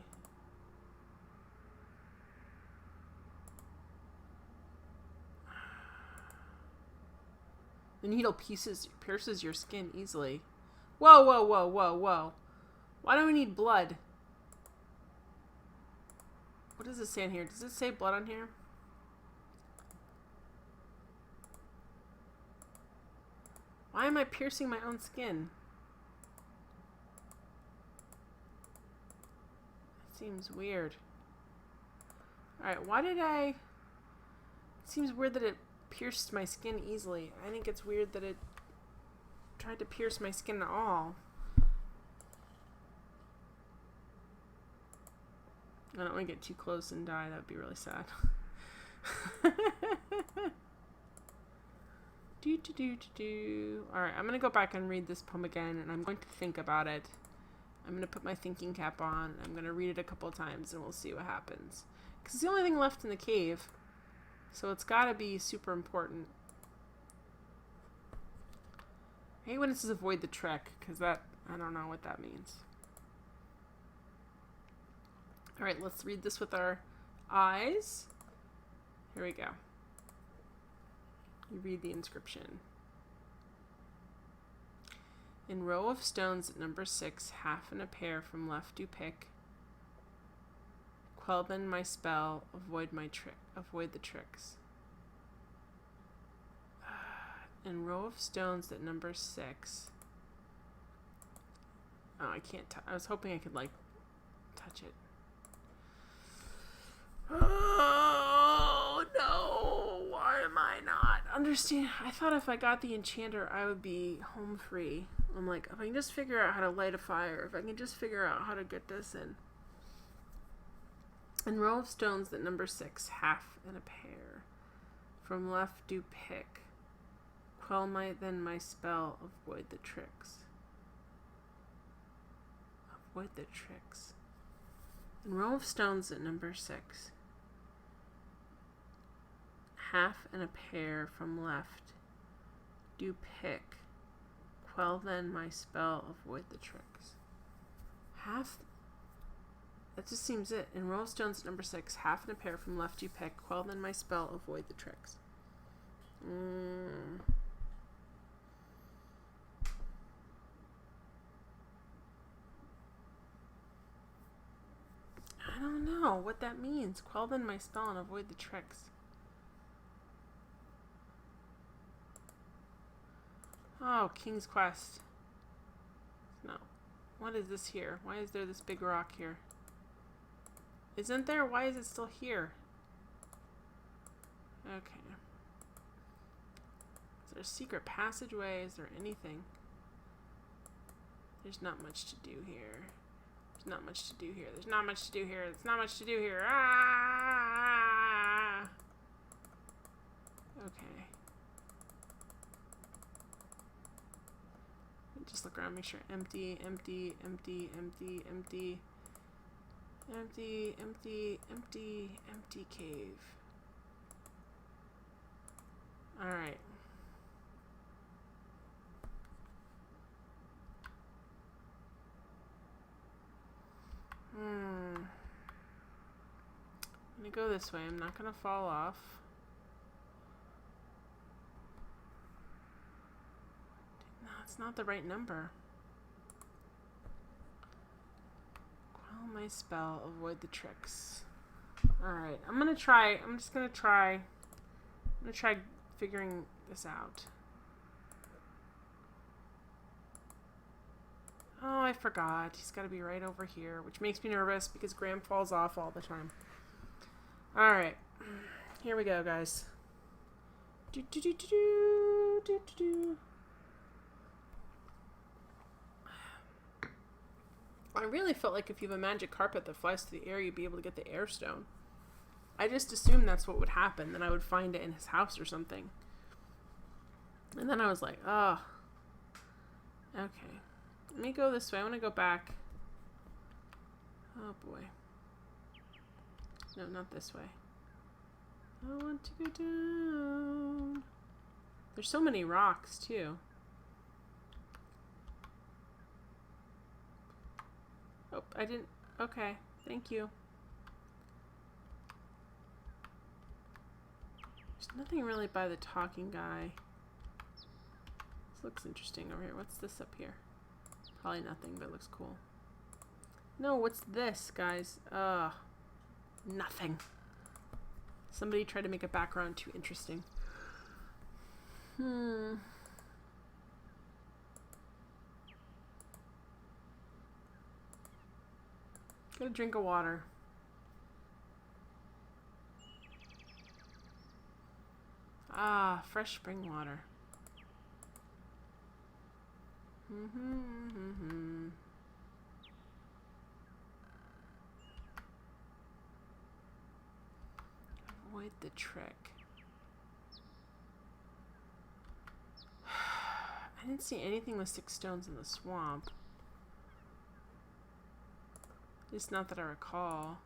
S1: The needle pierces your skin easily. Whoa, whoa, whoa, whoa, whoa. Why do we need blood? What does it say in here? Does it say blood on here? Why am I piercing my own skin? That seems weird. Alright, why did I... It seems weird that it pierced my skin easily. I think it's weird that it tried to pierce my skin at all. I don't want to get too close and die. That would be really sad. Alright, I'm going to go back and read this poem again, and I'm going to think about it. I'm going to put my thinking cap on. I'm going to read it a couple of times, and we'll see what happens. Because it's the only thing left in the cave. So it's got to be super important. I hate when it says avoid the trek, because that, I don't know what that means. Alright, let's read this with our eyes. Here we go. You read the inscription. In row of stones at number 6, half and a pair from left do pick. Quell then my spell, avoid the tricks. In row of stones at number 6. Oh, I can't I was hoping I could, like, touch it. Oh, no. Why am I not understand? I thought if I got the enchanter, I would be home free. I'm like, if I can just figure out how to light a fire, if I can just figure out how to get this in. In row of stones that number 6, half and a pair. From left do pick. Quell then my spell, avoid the tricks. Avoid the tricks. In row of stones at number 6. Half and a pair from left do pick. Quell then my spell, avoid the tricks. Half... That just seems it. In row of stones at number 6, half and a pair from left you pick. Quell then my spell, avoid the tricks. I don't know what that means. Quell then my spell and avoid the tricks. Oh, King's Quest. No. What is this here? Why is there this big rock here? Isn't there? Why is it still here? Okay. Is there a secret passageway? Is there anything? There's not much to do here. There's not much to do here. There's not much to do here. There's not much to do here. Ah! Okay. Just look around, make sure empty, empty, empty, empty, empty. Empty, empty, empty, empty cave. Alright. I'm gonna go this way. I'm not gonna fall off. No, it's not the right number. Quell my spell, avoid the tricks. Alright, I'm just gonna try figuring this out. Oh, I forgot. He's gotta be right over here, which makes me nervous because Graham falls off all the time. Alright, here we go, guys. I really felt like if you have a magic carpet that flies through the air, you'd be able to get the air stone. I just assumed that's what would happen. Then I would find it in his house or something. And then I was like, oh. Okay. Let me go this way. I want to go back. Oh, boy. No, not this way. I want to go down. There's so many rocks, too. Oh, I didn't... Okay. Thank you. There's nothing really by the talking guy. This looks interesting over here. What's this up here? Probably nothing, but it looks cool. No, what's this, guys? Nothing. Somebody tried to make a background too interesting. Get a drink of water. Ah, fresh spring water. Avoid the trick. I didn't see anything with 6 stones in the swamp. At least not that I recall.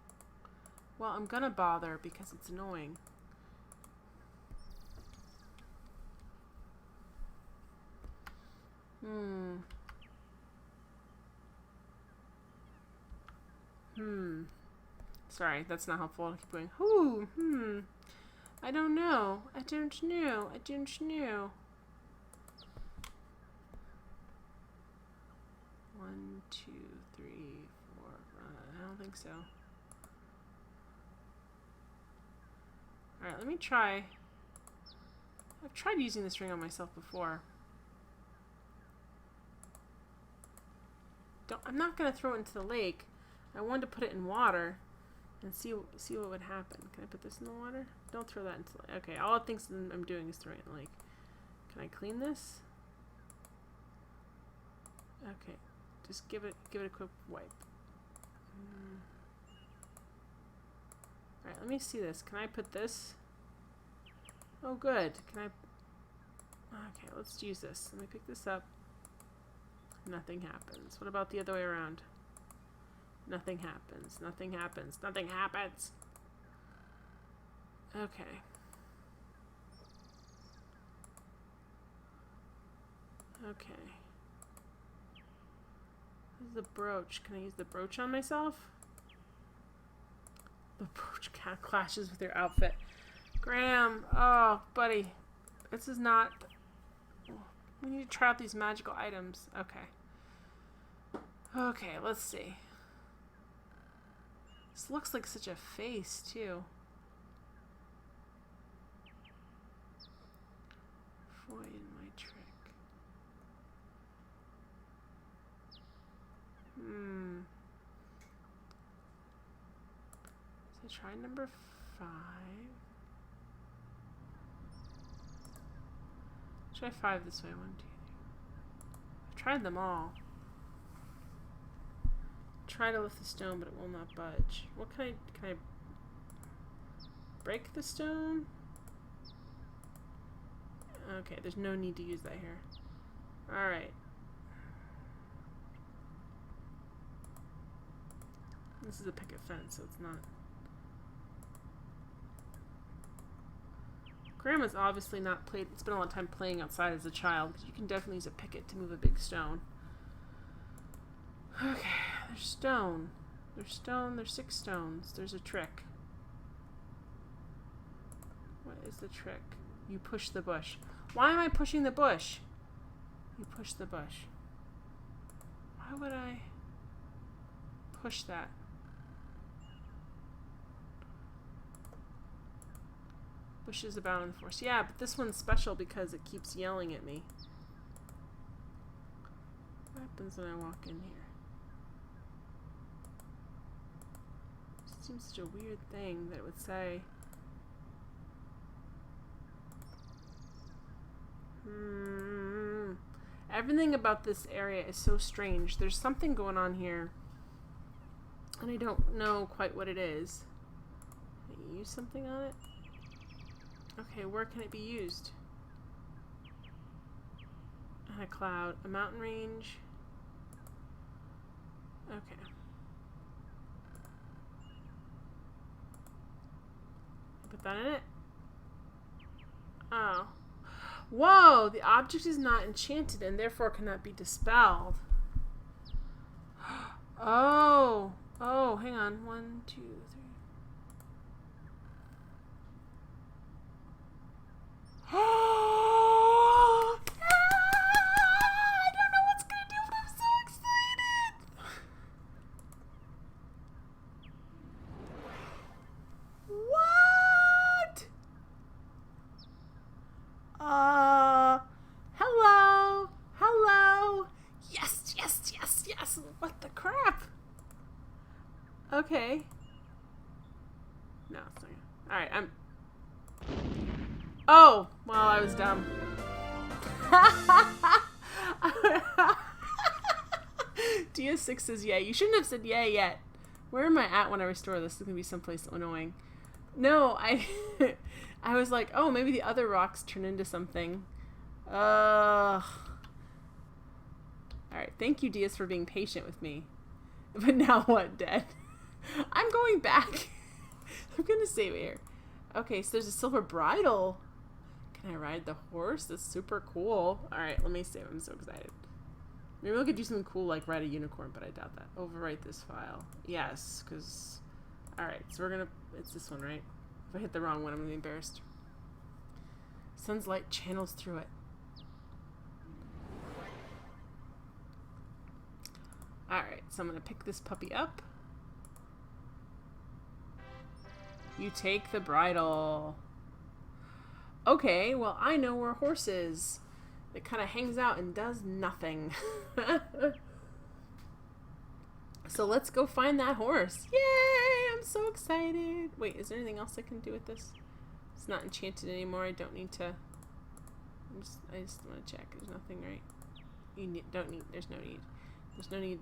S1: Well, I'm gonna bother because it's annoying. Sorry, that's not helpful. I'll keep going. I don't know. I don't know. I don't know. 1, 2, 3, 4. I don't think so. Alright, let me try. I've tried using this ring on myself before. I'm not going to throw it into the lake. I wanted to put it in water and see what would happen. Can I put this in the water? Don't throw that into the lake. Okay, all it thinks I'm doing is throwing it in the lake. Can I clean this? Okay, just give it a quick wipe. Alright, let me see this. Can I put this? Oh, good. Can I... Okay, let's use this. Let me pick this up. Nothing happens. What about the other way around? Nothing happens. Nothing happens. Nothing happens. Okay. Okay. This is the brooch. Can I use the brooch on myself? The brooch kind of clashes with your outfit. Graham! Oh, buddy. This is not... We need to try out these magical items. Okay. Okay, let's see. This looks like such a face, too. Foil my trick. So try number 5. Try 5 this way. 1, 2, 3. I've tried them all. Try to lift the stone, but it will not budge. What can I break the stone? Okay, there's no need to use that here. Alright. This is a picket fence, so it's not. Grandma's obviously not played, spent a lot of time playing outside as a child, because you can definitely use a picket to move a big stone. Okay, there's stone. There's stone, there's 6 stones. There's a trick. What is the trick? You push the bush. Why am I pushing the bush? You push the bush. Why would I push that? Bushes abound in the forest. Yeah, but this one's special because it keeps yelling at me. What happens when I walk in here? It seems such a weird thing that it would say. Everything about this area is so strange. There's something going on here, and I don't know quite what it is. Can I use something on it? Okay, where can it be used? On a cloud. A mountain range. Okay. Put that in it. Oh. Whoa! The object is not enchanted and therefore cannot be dispelled. Oh. Oh, hang on. 1, 2, 3. Oh! I don't know what's gonna do, but I'm so excited! What? Hello? Hello? Yes, yes, yes, yes! What the crap? Okay. No, it's not. Alright, I'm... Oh! Well, I was dumb. DS6 says yay. You shouldn't have said yay yet. Where am I at when I restore this? This is going to be someplace annoying. No, I was like, oh, maybe the other rocks turn into something. Alright, thank you, DS, for being patient with me. But now what, Dead? I'm going back. I'm going to save it here. Okay, so there's a silver bridle. Can I ride the horse? That's super cool. Alright, let me save. I'm so excited. Maybe we could do something cool like ride a unicorn, but I doubt that. Overwrite this file. Yes, because... Alright, so we're gonna... It's this one, right? If I hit the wrong one, I'm gonna be embarrassed. Sun's light channels through it. Alright, so I'm gonna pick this puppy up. You take the bridle. Okay, well, I know where a horse is. It kind of hangs out and does nothing. So let's go find that horse. Yay! I'm so excited. Wait, is there anything else I can do with this? It's not enchanted anymore. I don't need to... I just want to check. There's nothing, right? You don't need... There's no need. There's no need.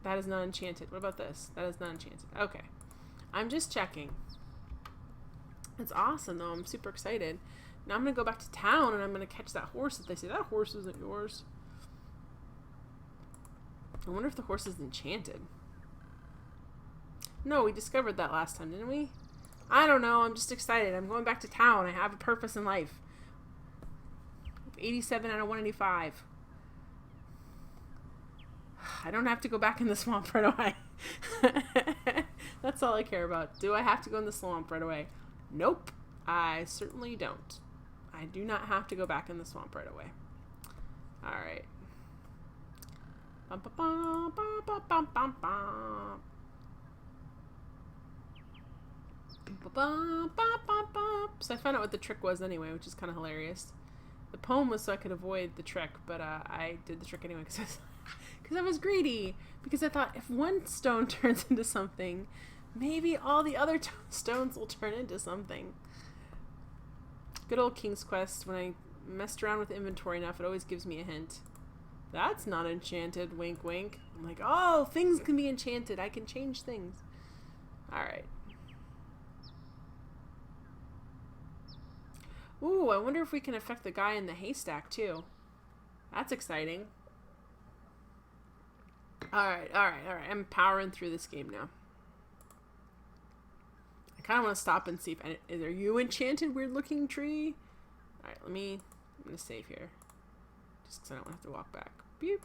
S1: That is not enchanted. What about this? That is not enchanted. Okay. I'm just checking. It's awesome, though. I'm super excited. Now I'm going to go back to town, and I'm going to catch that horse that they say, that horse isn't yours. I wonder if the horse is enchanted. No, we discovered that last time, didn't we? I don't know. I'm just excited. I'm going back to town. I have a purpose in life. 87 out of 185. I don't have to go back in the swamp right away. That's all I care about. Do I have to go in the swamp right away? Nope. I certainly don't. I do not have to go back in the swamp right away. Alright. So I found out what the trick was anyway, which is kind of hilarious. The poem was so I could avoid the trick, but I did the trick anyway because I was greedy. Because I thought if one stone turns into something, maybe all the other stones will turn into something. Good old King's Quest. When I messed around with inventory enough, it always gives me a hint. That's not enchanted. Wink, wink. I'm like, oh, things can be enchanted. I can change things. Alright. Ooh, I wonder if we can affect the guy in the haystack, too. That's exciting. Alright. I'm powering through this game now. I kind of want to stop and see if... Are you enchanted, weird-looking tree? Alright, I'm going to save here. Just because I don't have to walk back. Beep.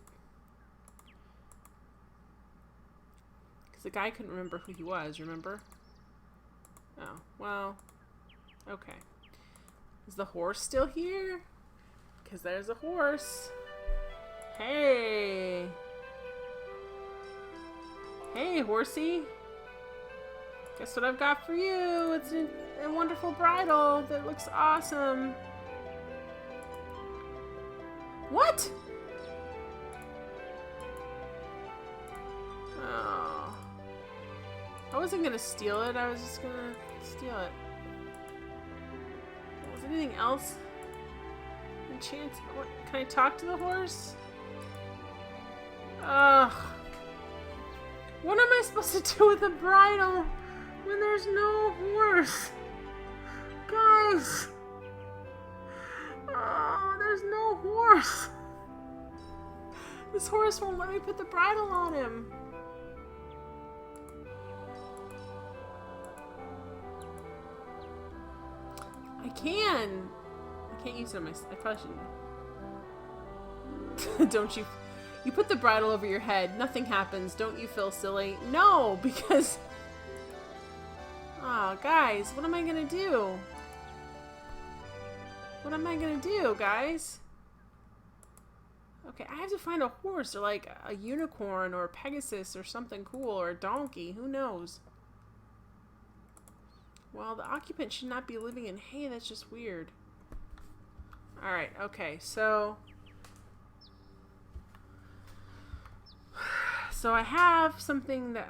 S1: Because the guy couldn't remember who he was, remember? Oh, well... Okay. Is the horse still here? Because there's a horse. Hey! Hey, horsey! Guess what I've got for you? It's a wonderful bridle that looks awesome. What? Oh. I wasn't gonna steal it, I was just gonna steal it. Was anything else? Enchant? What? Can I talk to the horse? Ugh. What am I supposed to do with a bridle when there's no horse? Guys! Oh, there's no horse! This horse won't let me put the bridle on him. I can! I can't use it on my... I probably shouldn't. Don't you... You put the bridle over your head, nothing happens, don't you feel silly? No, because... Oh, guys, what am I gonna do? What am I gonna do, guys? Okay, I have to find a horse, or like a unicorn, or a Pegasus, or something cool, or a donkey, who knows? Well, the occupant should not be living in hay, that's just weird. Alright, okay, so I have something that,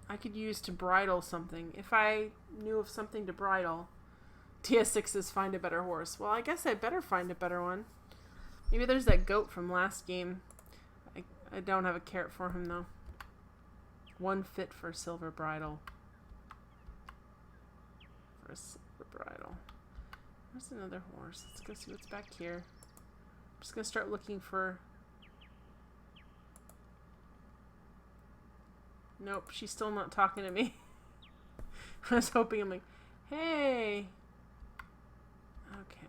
S1: I could use to bridle something. If I knew of something to bridle. TS6 says find a better horse. Well, I guess I better find a better one. Maybe there's that goat from last game. I don't have a carrot for him, though. One fit for a silver bridle. For a silver bridle. Where's another horse? Let's go see what's back here. I'm just going to start looking for... Nope, she's still not talking to me. I was hoping, I'm like, hey! Okay.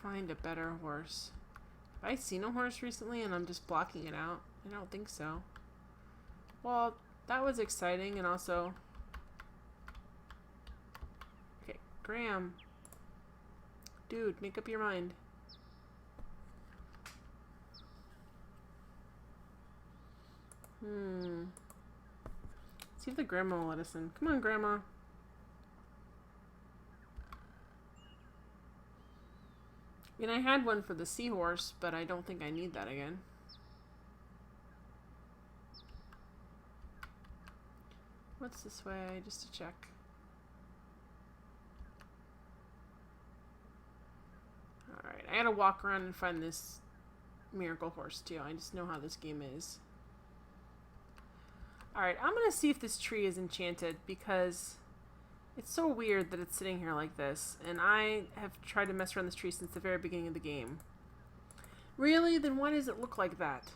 S1: Find a better horse. Have I seen a horse recently and I'm just blocking it out? I don't think so. Well, that was exciting and also... Okay, Graham. Dude, make up your mind. See if the grandma will let us in. Come on, Grandma. I mean, I had one for the seahorse, but I don't think I need that again. What's this way? Just to check. Alright, I gotta walk around and find this miracle horse too. I just know how this game is. Alright, I'm gonna see if this tree is enchanted because it's so weird that it's sitting here like this. And I have tried to mess around this tree since the very beginning of the game. Really? Then why does it look like that?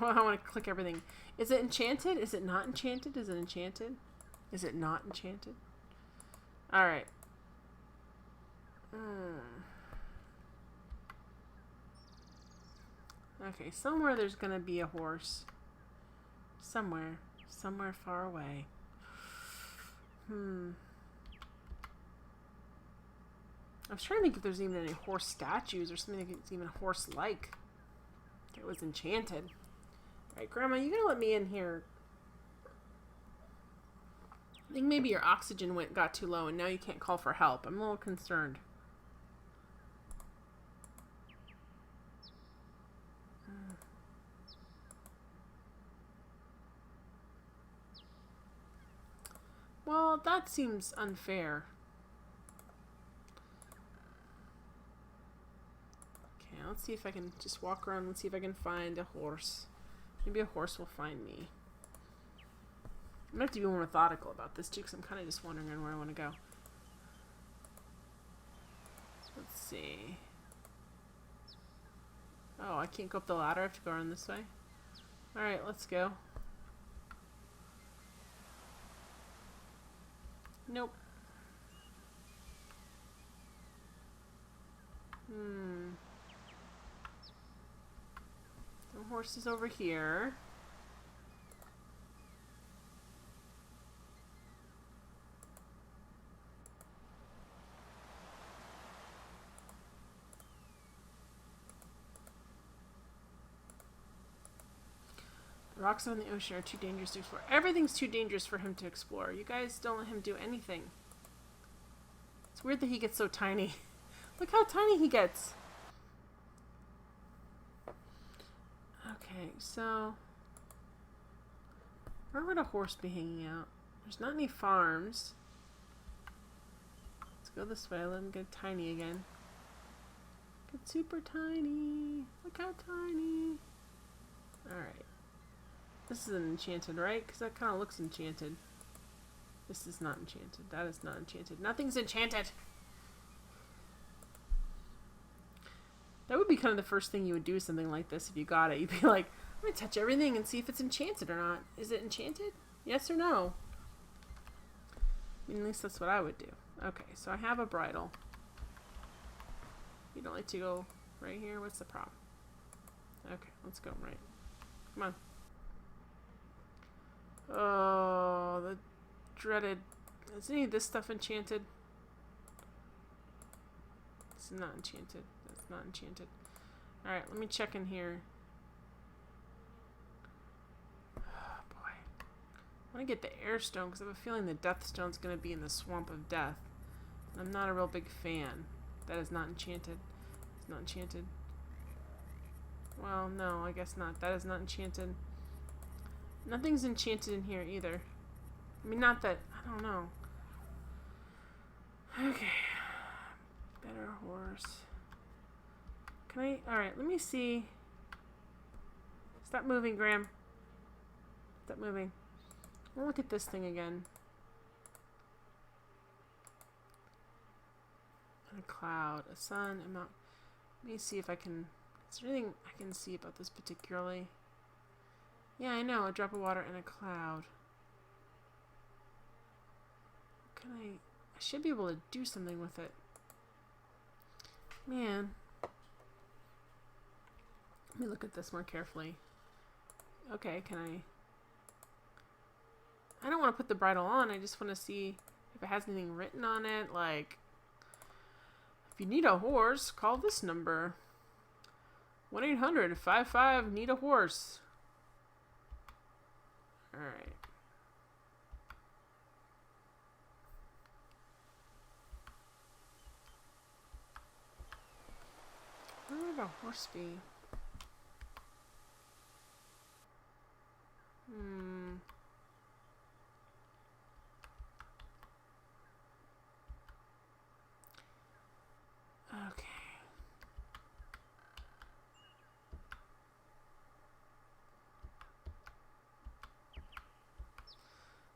S1: I want to click everything. Is it enchanted? Is it not enchanted? Is it enchanted? Is it not enchanted? Alright. Okay, somewhere there's gonna be a horse. Somewhere. Somewhere far away. I was trying to think if there's even any horse statues or something that's even horse-like. It was enchanted. Alright, Grandma, you gotta let me in here. I think maybe your oxygen got too low and now you can't call for help. I'm a little concerned. Well, that seems unfair. Okay, let's see if I can just walk around and see if I can find a horse. Maybe a horse will find me. I'm gonna have to be more methodical about this too, because I'm kind of just wondering where I want to go. Let's see. Oh, I can't go up the ladder. I have to go around this way. Alright, let's go. Nope. The horse is over here. The rocks on the ocean are too dangerous to explore. Everything's too dangerous for him to explore. You guys don't let him do anything. It's weird that he gets so tiny. Look how tiny he gets. Okay, so... where would a horse be hanging out? There's not any farms. Let's go this way. Let him get tiny again. Get super tiny. Look how tiny. Alright. This isn't enchanted, right? Because that kind of looks enchanted. This is not enchanted. That is not enchanted. Nothing's enchanted! That would be kind of the first thing you would do with something like this if you got it. You'd be like, I'm going to touch everything and see if it's enchanted or not. Is it enchanted? Yes or no? I mean, at least that's what I would do. Okay, so I have a bridle. You don't like to go right here? What's the problem? Okay, let's go right. Come on. Oh, the dreaded... is any of this stuff enchanted? It's not enchanted. That's not enchanted. Alright, let me check in here. Oh, boy. I want to get the air stone because I have a feeling the death stone's going to be in the swamp of death. I'm not a real big fan. That is not enchanted. It's not enchanted. Well, no, I guess not. That is not enchanted. Nothing's enchanted in here either. I mean, not that... I don't know. Okay. Better horse. Can I... Alright, let me see. Stop moving, Graham. Stop moving. I'll look at this thing again. A cloud, a sun, a mountain. Let me see if I can... Is there anything I can see about this particularly? Yeah, I know. A drop of water and a cloud. Can I should be able to do something with it. Man. Let me look at this more carefully. Okay, can I don't want to put the bridle on. I just want to see if it has anything written on it. Like, if you need a horse, call this number. 1-800-55-NEED-A-HORSE. Alright. Where would a horse be? Okay.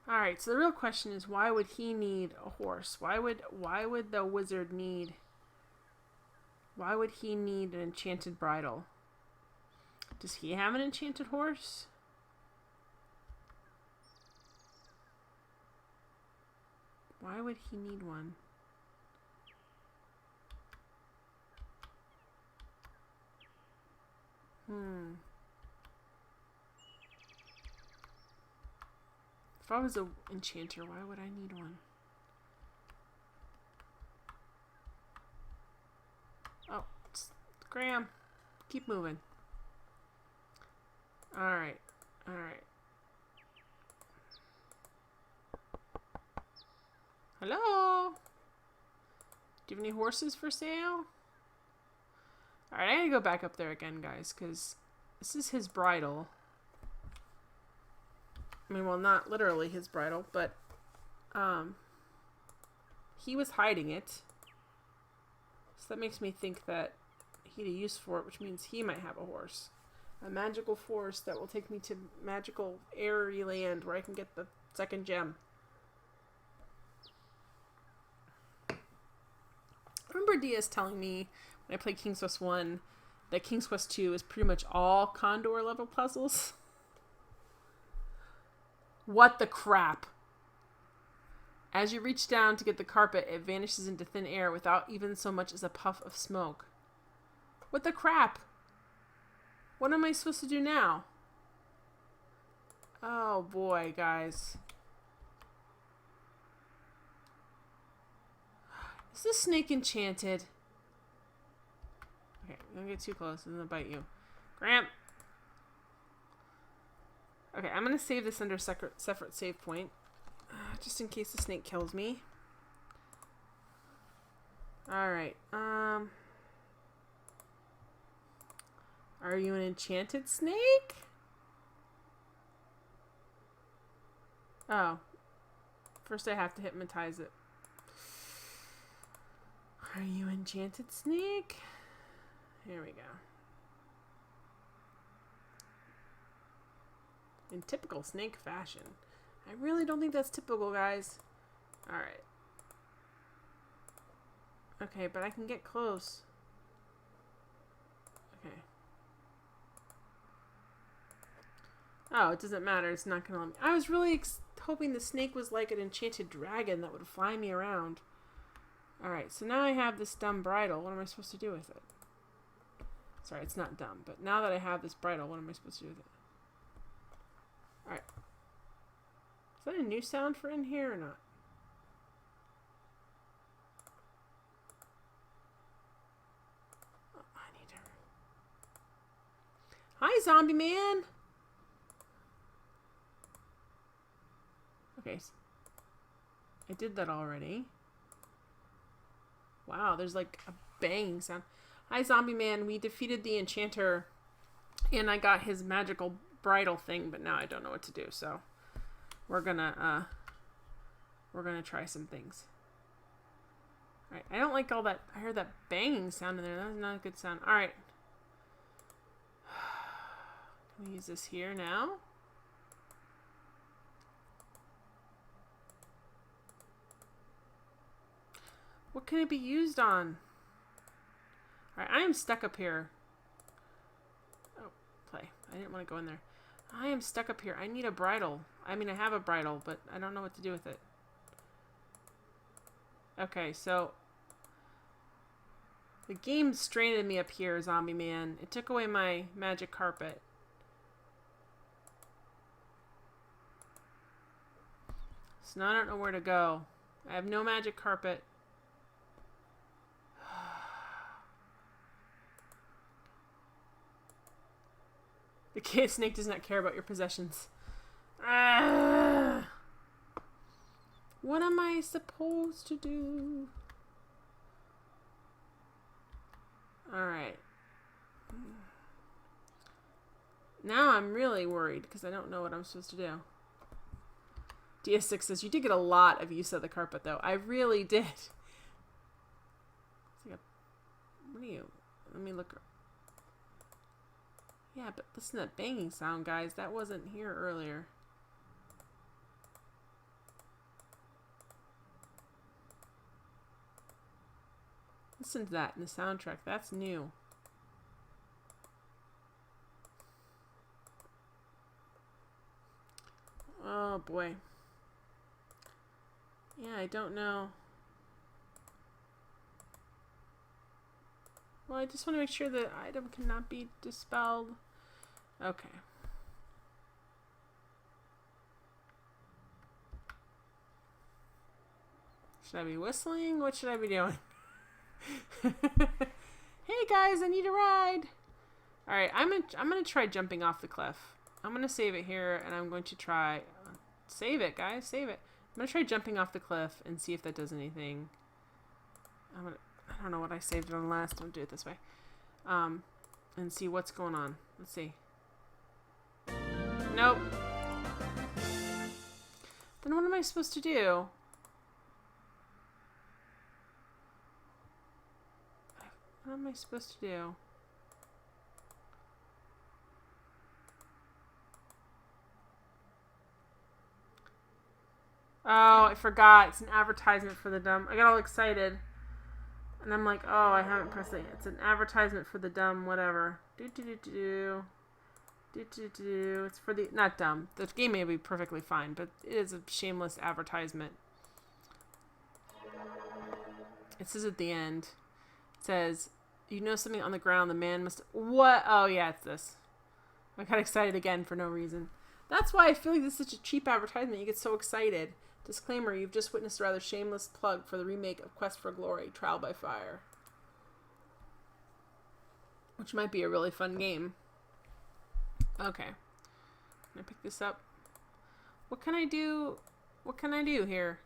S1: Alright, so the real question is, why would he need a horse? Why would the wizard need... Why would he need an enchanted bridle? Does he have an enchanted horse? Why would he need one? If I was an enchanter, why would I need one? Oh, Graham, keep moving. Alright, alright. Hello? Do you have any horses for sale? Alright, I gotta go back up there again, guys, because this is his bridle. I mean, well, not literally his bridle, but he was hiding it. So that makes me think that he had a use for it, which means he might have a horse. A magical force that will take me to magical airy land where I can get the second gem. I remember Diaz telling me when I played King's Quest 1 that King's Quest 2 is pretty much all Condor level puzzles. What the crap? As you reach down to get the carpet, it vanishes into thin air without even so much as a puff of smoke. What the crap? What am I supposed to do now? Oh boy, guys. Is this snake enchanted? Okay, don't get too close and then it'll bite you. Gramp! Okay, I'm going to save this under separate save point. Just in case the snake kills me. Alright, are you an enchanted snake? Oh. First I have to hypnotize it. Are you enchanted snake? Here we go. In typical snake fashion. I really don't think that's typical, guys. Alright. Okay, but I can get close. Okay. Oh, it doesn't matter. It's not gonna let me. I was really hoping the snake was like an enchanted dragon that would fly me around. Alright, so now I have this dumb bridle. What am I supposed to do with it? Sorry, it's not dumb, but now that I have this bridle, what am I supposed to do with it? Alright. Is that a new sound for in here or not? Oh, I need her. Hi, zombie man! Okay. I did that already. Wow, there's like a banging sound. Hi, Zombie Man. We defeated the enchanter, and I got his magical bridle thing, but now I don't know what to do. So we're gonna try some things. All right. I don't like all that. I heard that banging sound in there. That was not a good sound. All right. Can we use this here now? What can it be used on? Alright, I am stuck up here. Oh, play. I didn't want to go in there. I am stuck up here. I need a bridle. I mean, I have a bridle, but I don't know what to do with it. Okay, so the game stranded me up here, Zombie Man. It took away my magic carpet. So now I don't know where to go. I have no magic carpet. The cave snake does not care about your possessions. What am I supposed to do? Alright. Now I'm really worried because I don't know what I'm supposed to do. DS6 says, you did get a lot of use of the carpet, though. I really did. What are you? Let me look. Yeah, but listen to that banging sound, guys. That wasn't here earlier. Listen to that in the soundtrack. That's new. Oh, boy. Yeah, I don't know. Well, I just want to make sure the item cannot be dispelled. Okay. Should I be whistling? What should I be doing? Hey guys, I need a ride. All right, I'm gonna try jumping off the cliff. I'm gonna save it here, and I'm going to try save it, guys, save it. I'm gonna try jumping off the cliff and see if that does anything. I don't know what I saved it on last. Don't do it this way. And see what's going on. Let's see. Nope. Then what am I supposed to do? What am I supposed to do? Oh, I forgot. It's an advertisement for the dumb. I got all excited. And I'm like, oh, I haven't pressed it. It's an advertisement for the dumb whatever. It's for the... Not dumb. The game may be perfectly fine, but it is a shameless advertisement. It says at the end, it says, you know something on the ground, the man must... What? Oh, yeah, it's this. I got excited again for no reason. That's why I feel like this is such a cheap advertisement. You get so excited. Disclaimer, you've just witnessed a rather shameless plug for the remake of Quest for Glory, Trial by Fire. Which might be a really fun game. Okay. Can I pick this up? What can I do? What can I do here?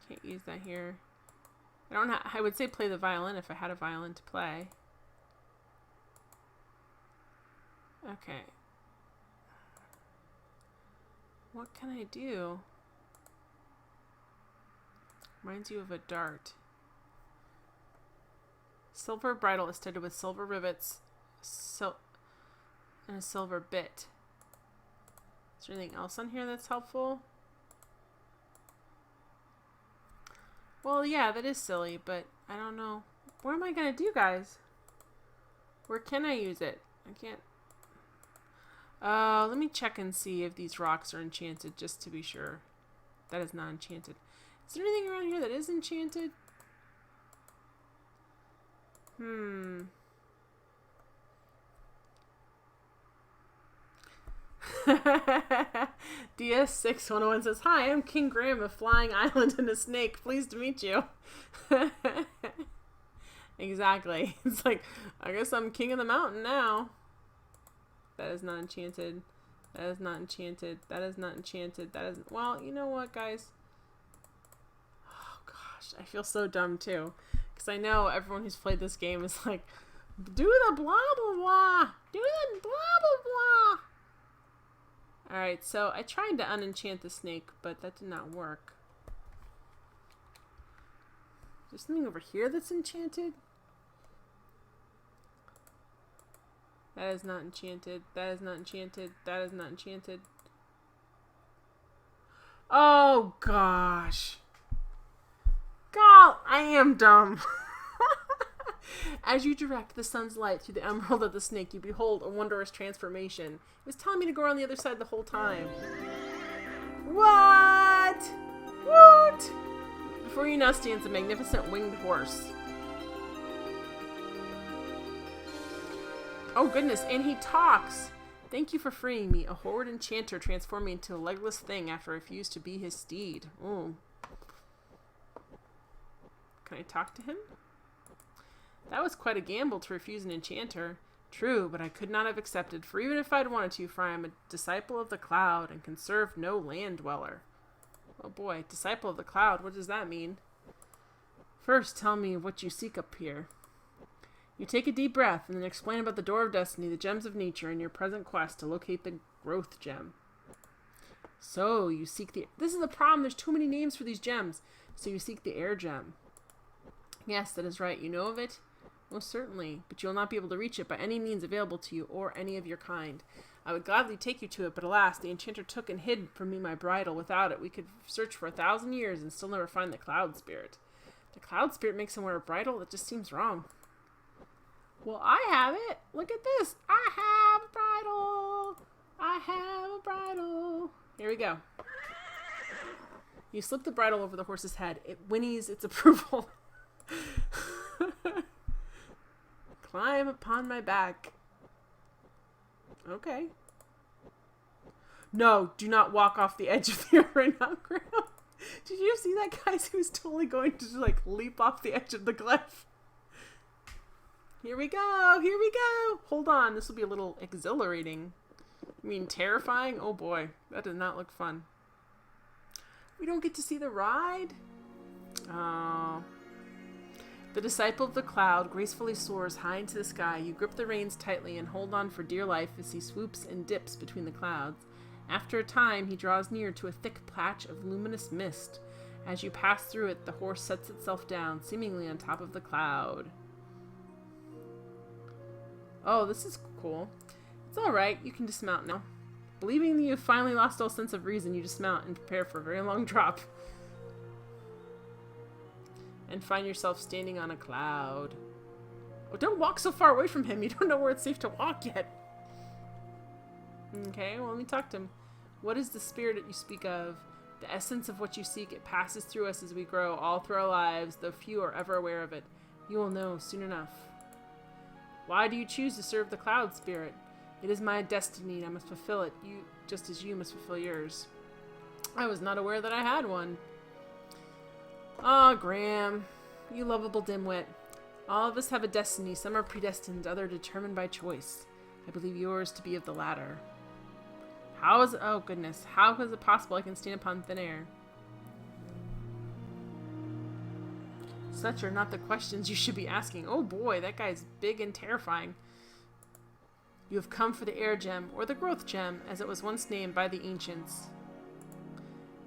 S1: Can't use that here. I would say play the violin if I had a violin to play. Okay. What can I do? Reminds you of a dart. Silver bridle is studded with silver rivets and a silver bit. Is there anything else on here that's helpful? Well, yeah, that is silly, but I don't know. What am I going to do, guys? Where can I use it? I can't. Let me check and see if these rocks are enchanted, just to be sure. That is not enchanted. Is there anything around here that is enchanted? DS6101 says, hi, I'm King Graham of Flying Island and a Snake. Pleased to meet you. Exactly. It's like, I guess I'm king of the mountain now. That is not enchanted. That is not enchanted. That is not enchanted. That is... Well, you know what, guys? Oh, gosh. I feel so dumb, too. Because I know everyone who's played this game is like, do the blah, blah, blah. Do the blah, blah, blah. Alright, so I tried to unenchant the snake, but that did not work. Is there something over here that's enchanted? That is not enchanted. That is not enchanted. That is not enchanted. Oh, gosh. God, I am dumb. As you direct the sun's light through the emerald of the snake, you behold a wondrous transformation. It was telling me to go around the other side the whole time. What? What? Before you now stands a magnificent winged horse. Oh goodness, and he talks! Thank you for freeing me. A horrid enchanter transformed me into a legless thing after I refused to be his steed. Ooh. Can I talk to him? That was quite a gamble to refuse an enchanter. True, but I could not have accepted, for even if I'd wanted to, for I am a disciple of the cloud, and can serve no land dweller. Oh boy, disciple of the cloud, what does that mean? First, tell me what you seek up here. You take a deep breath, and then explain about the Door of Destiny, the gems of nature, and your present quest to locate the growth gem. So, you seek the... This is the problem, there's too many names for these gems. So you seek the air gem. Yes, that is right. You know of it? Most certainly, but you will not be able to reach it by any means available to you or any of your kind. I would gladly take you to it, but alas, the enchanter took and hid from me my bridle. Without it, we could search for 1,000 years and still never find the cloud spirit. The cloud spirit makes him wear a bridle? That just seems wrong. Well, I have it. Look at this. I have a bridle. I have a bridle. Here we go. You slip the bridle over the horse's head. It whinnies its approval. Climb upon my back. Okay. No, do not walk off the edge of the arena ground. Did you see that, guys? He was totally going to, like, leap off the edge of the cliff. Here we go. Here we go. Hold on. This will be a little exhilarating. I mean, terrifying? Oh, boy. That does not look fun. We don't get to see the ride? Oh. The disciple of the cloud gracefully soars high into the sky. You grip the reins tightly and hold on for dear life as he swoops and dips between the clouds. After a time, he draws near to a thick patch of luminous mist. As you pass through it, the horse sets itself down, seemingly on top of the cloud. Oh, this is cool. It's alright, you can dismount now. Believing that you have finally lost all sense of reason, you dismount and prepare for a very long drop. And find yourself standing on a cloud. Oh, don't walk so far away from him. You don't know where it's safe to walk yet. Okay, well, let me talk to him. What is the spirit that you speak of? The essence of what you seek. It passes through us as we grow, all through our lives, though few are ever aware of it. You will know soon enough. Why do you choose to serve the cloud spirit? It is my destiny, and I must fulfill it, just as you must fulfill yours. I was not aware that I had one. Ah, Graham, you lovable dimwit. All of us have a destiny. Some are predestined, others determined by choice. I believe yours to be of the latter. How is it? Oh, goodness. How is it possible I can stand upon thin air? Such are not the questions you should be asking. Oh, boy, that guy's big and terrifying. You have come for the air gem, or the growth gem, as it was once named by the ancients.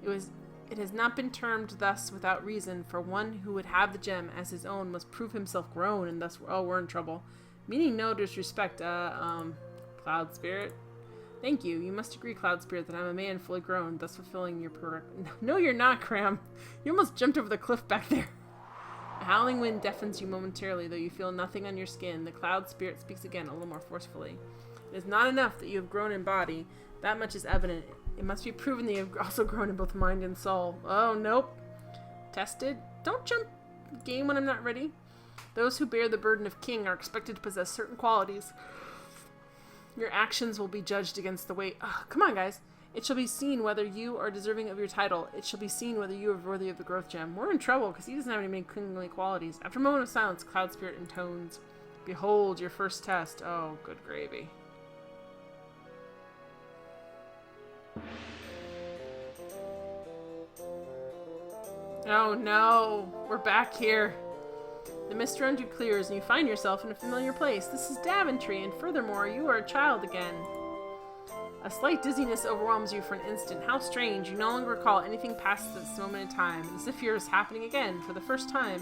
S1: It has not been termed thus without reason, for one who would have the gem as his own must prove himself grown, and thus, oh, we're in trouble. Meaning no disrespect, Cloud Spirit. Thank you. You must agree, Cloud Spirit, that I'm a man fully grown, thus fulfilling your No, you're not, Graham. You almost jumped over the cliff back there. A howling wind deafens you momentarily, though you feel nothing on your skin. The Cloud Spirit speaks again, a little more forcefully. It is not enough that you have grown in body. That much is evident. It must be proven that you have also grown in both mind and soul. Oh, nope. Tested? Don't jump game when I'm not ready. Those who bear the burden of king are expected to possess certain qualities. Your actions will be judged against the weight. Oh, come on, guys. It shall be seen whether you are deserving of your title. It shall be seen whether you are worthy of the growth gem. We're in trouble because he doesn't have any many kingly qualities. After a moment of silence, Cloud Spirit intones, "Behold your first test." Oh, good gravy. Oh no, we're back here. The mist around you clears and you find yourself in a familiar place. This is Daventry, and furthermore, you are a child again. A slight dizziness overwhelms you for an instant. How strange, you no longer recall anything past this moment in time, as if yours is happening again for the first time.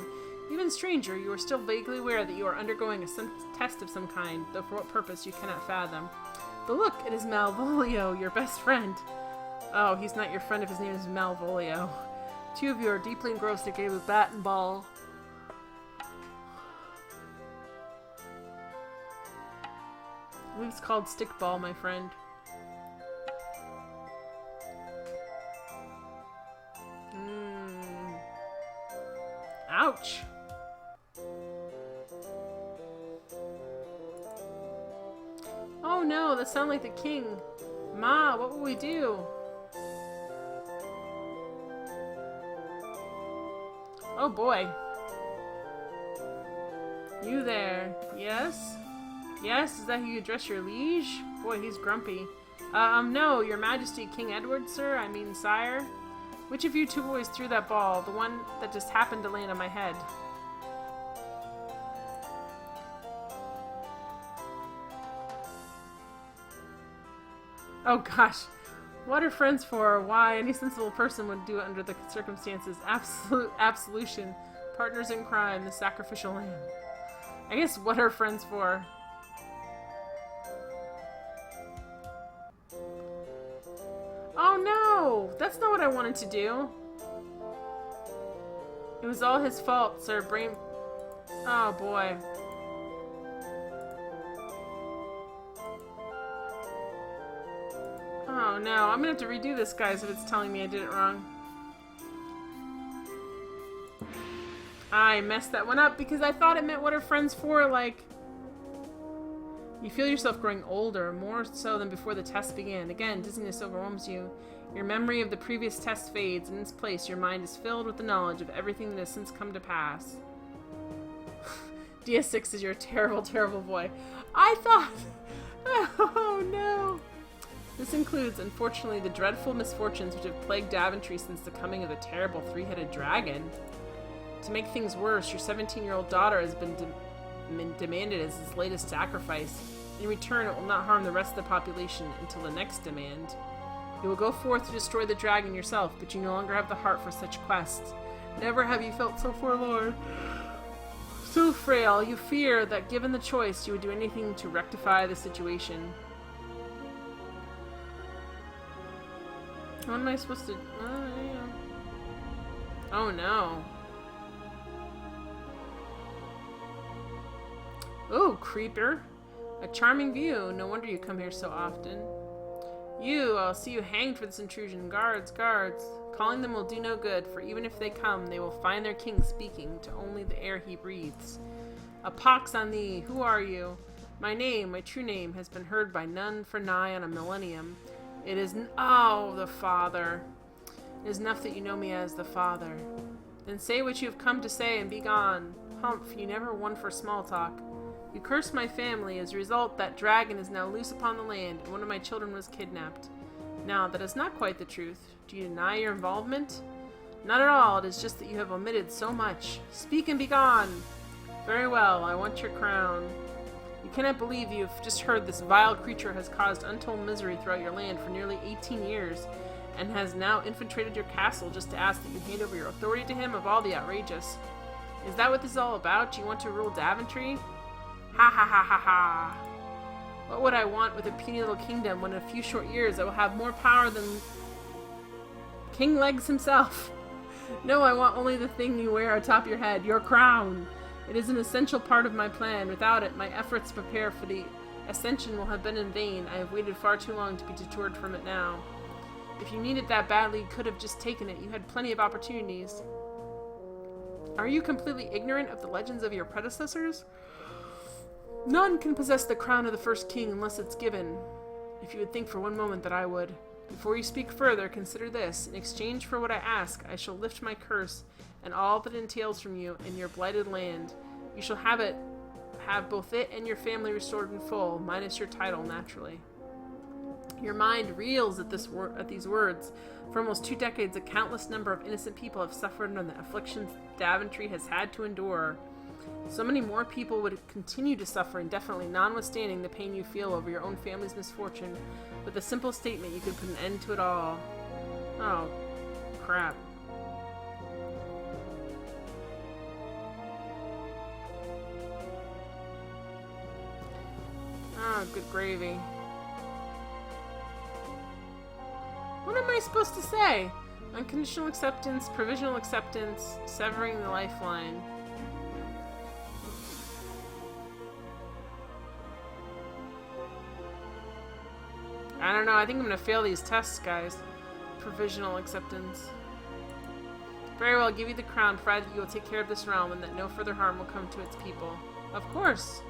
S1: Even stranger, you are still vaguely aware that you are undergoing a test of some kind, though for what purpose you cannot fathom. But look, it is Malvolio, your best friend. Oh, he's not your friend if his name is Malvolio. Two of you are deeply engrossed in a game of bat and ball. I believe it's called stickball, my friend. Ouch! Oh no, that sounds like the king. Ma, what will we do? Oh boy. You there. Yes? Yes? Is that how you address your liege? Boy, he's grumpy. No, your majesty, King Edward, sir. I mean, sire. Which of you two boys threw that ball? The one that just happened to land on my head. Oh gosh. What are friends for? Why? Any sensible person would do it under the circumstances. Absolution. Partners in crime. The sacrificial lamb. I guess what are friends for? Oh no! That's not what I wanted to do. It was all his fault, sir. Oh boy. Oh no, I'm gonna have to redo this, guys, if it's telling me I did it wrong. I messed that one up because I thought it meant what are friends for, like... You feel yourself growing older, more so than before the test began. Again, dizziness overwhelms you. Your memory of the previous test fades, and in its place, your mind is filled with the knowledge of everything that has since come to pass. DS6 is your terrible, terrible boy. I thought... Oh no! This includes, unfortunately, the dreadful misfortunes which have plagued Daventry since the coming of the terrible three-headed dragon. To make things worse, your 17-year-old daughter has been demanded as his latest sacrifice. In return, it will not harm the rest of the population until the next demand. You will go forth to destroy the dragon yourself, but you no longer have the heart for such quests. Never have you felt so forlorn, so frail. You fear that, given the choice, you would do anything to rectify the situation. What am I supposed to... Oh no. Ooh, creeper. A charming view. No wonder you come here so often. I'll see you hanged for this intrusion. Guards, guards. Calling them will do no good, for even if they come, they will find their king speaking to only the air he breathes. A pox on thee. Who are you? My name, my true name, has been heard by none for nigh on a millennium. It is... Oh, the Father. It is enough that you know me as the Father. Then say what you have come to say and be gone. Humph, you never won for small talk. You cursed my family. As a result, that dragon is now loose upon the land, and one of my children was kidnapped. Now, that is not quite the truth. Do you deny your involvement? Not at all. It is just that you have omitted so much. Speak and be gone. Very well. I want your crown. You cannot believe you have just heard this vile creature has caused untold misery throughout your land for nearly 18 years, and has now infiltrated your castle just to ask that you hand over your authority to him. Of all the outrageous. Is that what this is all about? Do you want to rule Daventry? Ha ha ha ha ha. What would I want with a puny little kingdom when in a few short years I will have more power than King Legs himself? No, I want only the thing you wear atop your head, your crown. It is an essential part of my plan. Without it, my efforts to prepare for the ascension will have been in vain. I have waited far too long to be detoured from it now. If you need it that badly, you could have just taken it. You had plenty of opportunities. Are you completely ignorant of the legends of your predecessors? None can possess the crown of the first king unless it's given. If you would think for one moment that I would. Before you speak further, consider this. In exchange for what I ask, I shall lift my curse and all that entails from you in your blighted land. You shall have both it and your family restored in full, minus your title, naturally. Your mind reels at these words. For almost 2 decades, a countless number of innocent people have suffered under the afflictions Daventry has had to endure. So many more people would continue to suffer indefinitely, notwithstanding the pain you feel over your own family's misfortune. With a simple statement, you could put an end to it all. Oh, crap. Oh, good gravy. What am I supposed to say? Unconditional acceptance, provisional acceptance, severing the lifeline. I don't know, I think I'm gonna fail these tests, guys. Provisional acceptance. Very well, I'll give you the crown, provided that you will take care of this realm and that no further harm will come to its people. Of course!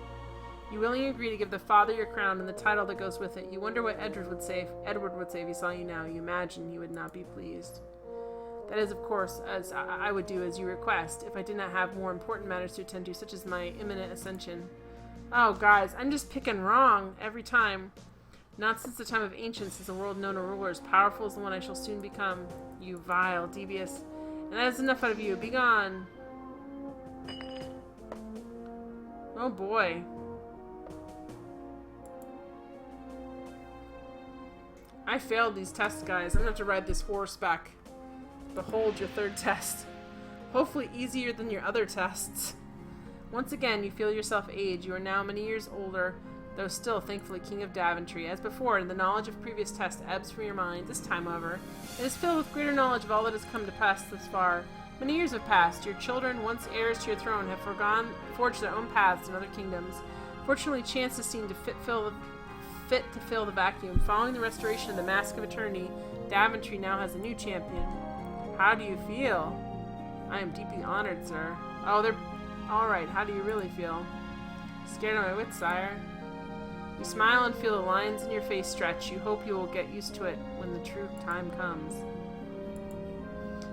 S1: You willingly agree to give the father your crown and the title that goes with it. You wonder what Edward would say if he saw you now. You imagine he would not be pleased. That is, of course, as I would do as you request, if I did not have more important matters to attend to, such as my imminent ascension. Oh, guys, I'm just picking wrong every time. Not since the time of ancients has the world known a ruler as powerful as the one I shall soon become. You vile, devious. And that is enough out of you. Be gone. Oh, boy. I failed these tests, guys. I'm gonna have to ride this horse back. Behold your 3rd test. Hopefully easier than your other tests. Once again, you feel yourself age. You are now many years older, though still, thankfully, King of Daventry. As before, the knowledge of previous tests ebbs from your mind. This time, however, it is filled with greater knowledge of all that has come to pass thus far. Many years have passed. Your children, once heirs to your throne, have forged their own paths in other kingdoms. Fortunately, chance has seemed to fit to fill the vacuum. Following the restoration of the Mask of Eternity, Daventry now has a new champion. How do you feel? I am deeply honored, sir. Oh, they're... Alright, how do you really feel? Scared of my wits, sire. You smile and feel the lines in your face stretch. You hope you will get used to it when the true time comes.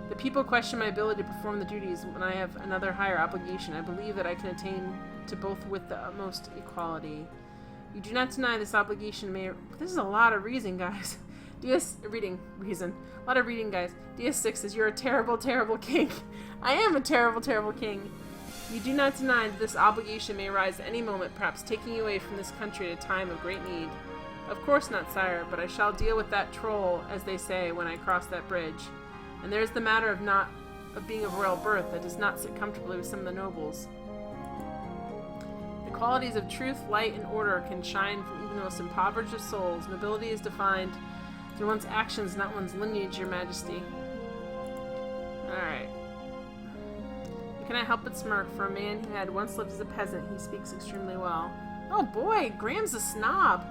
S1: The people question my ability to perform the duties when I have another higher obligation. I believe that I can attain to both with the utmost equality. You do not deny this obligation may... This is a lot of reason, guys. Reason. A lot of reading, guys. DS6 says, you're a terrible, terrible king. I am a terrible, terrible king. You do not deny that this obligation may arise at any moment, perhaps taking you away from this country at a time of great need. Of course not, sire, but I shall deal with that troll, as they say, when I cross that bridge. And there's the matter of being of royal birth that does not sit comfortably with some of the nobles. The qualities of truth, light, and order can shine from even the most impoverished of souls. Nobility is defined through one's actions, not one's lineage, your majesty. Alright. You cannot help but smirk. For a man who had once lived as a peasant, he speaks extremely well. Oh boy, Graham's a snob.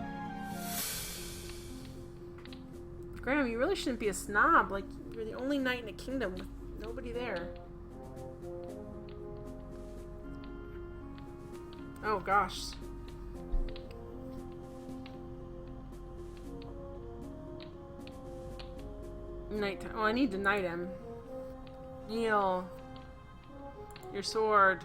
S1: Graham, you really shouldn't be a snob. Like, you're the only knight in a kingdom with nobody there. Oh gosh. Nighttime. Oh, I need to knight him. Kneel. Your sword.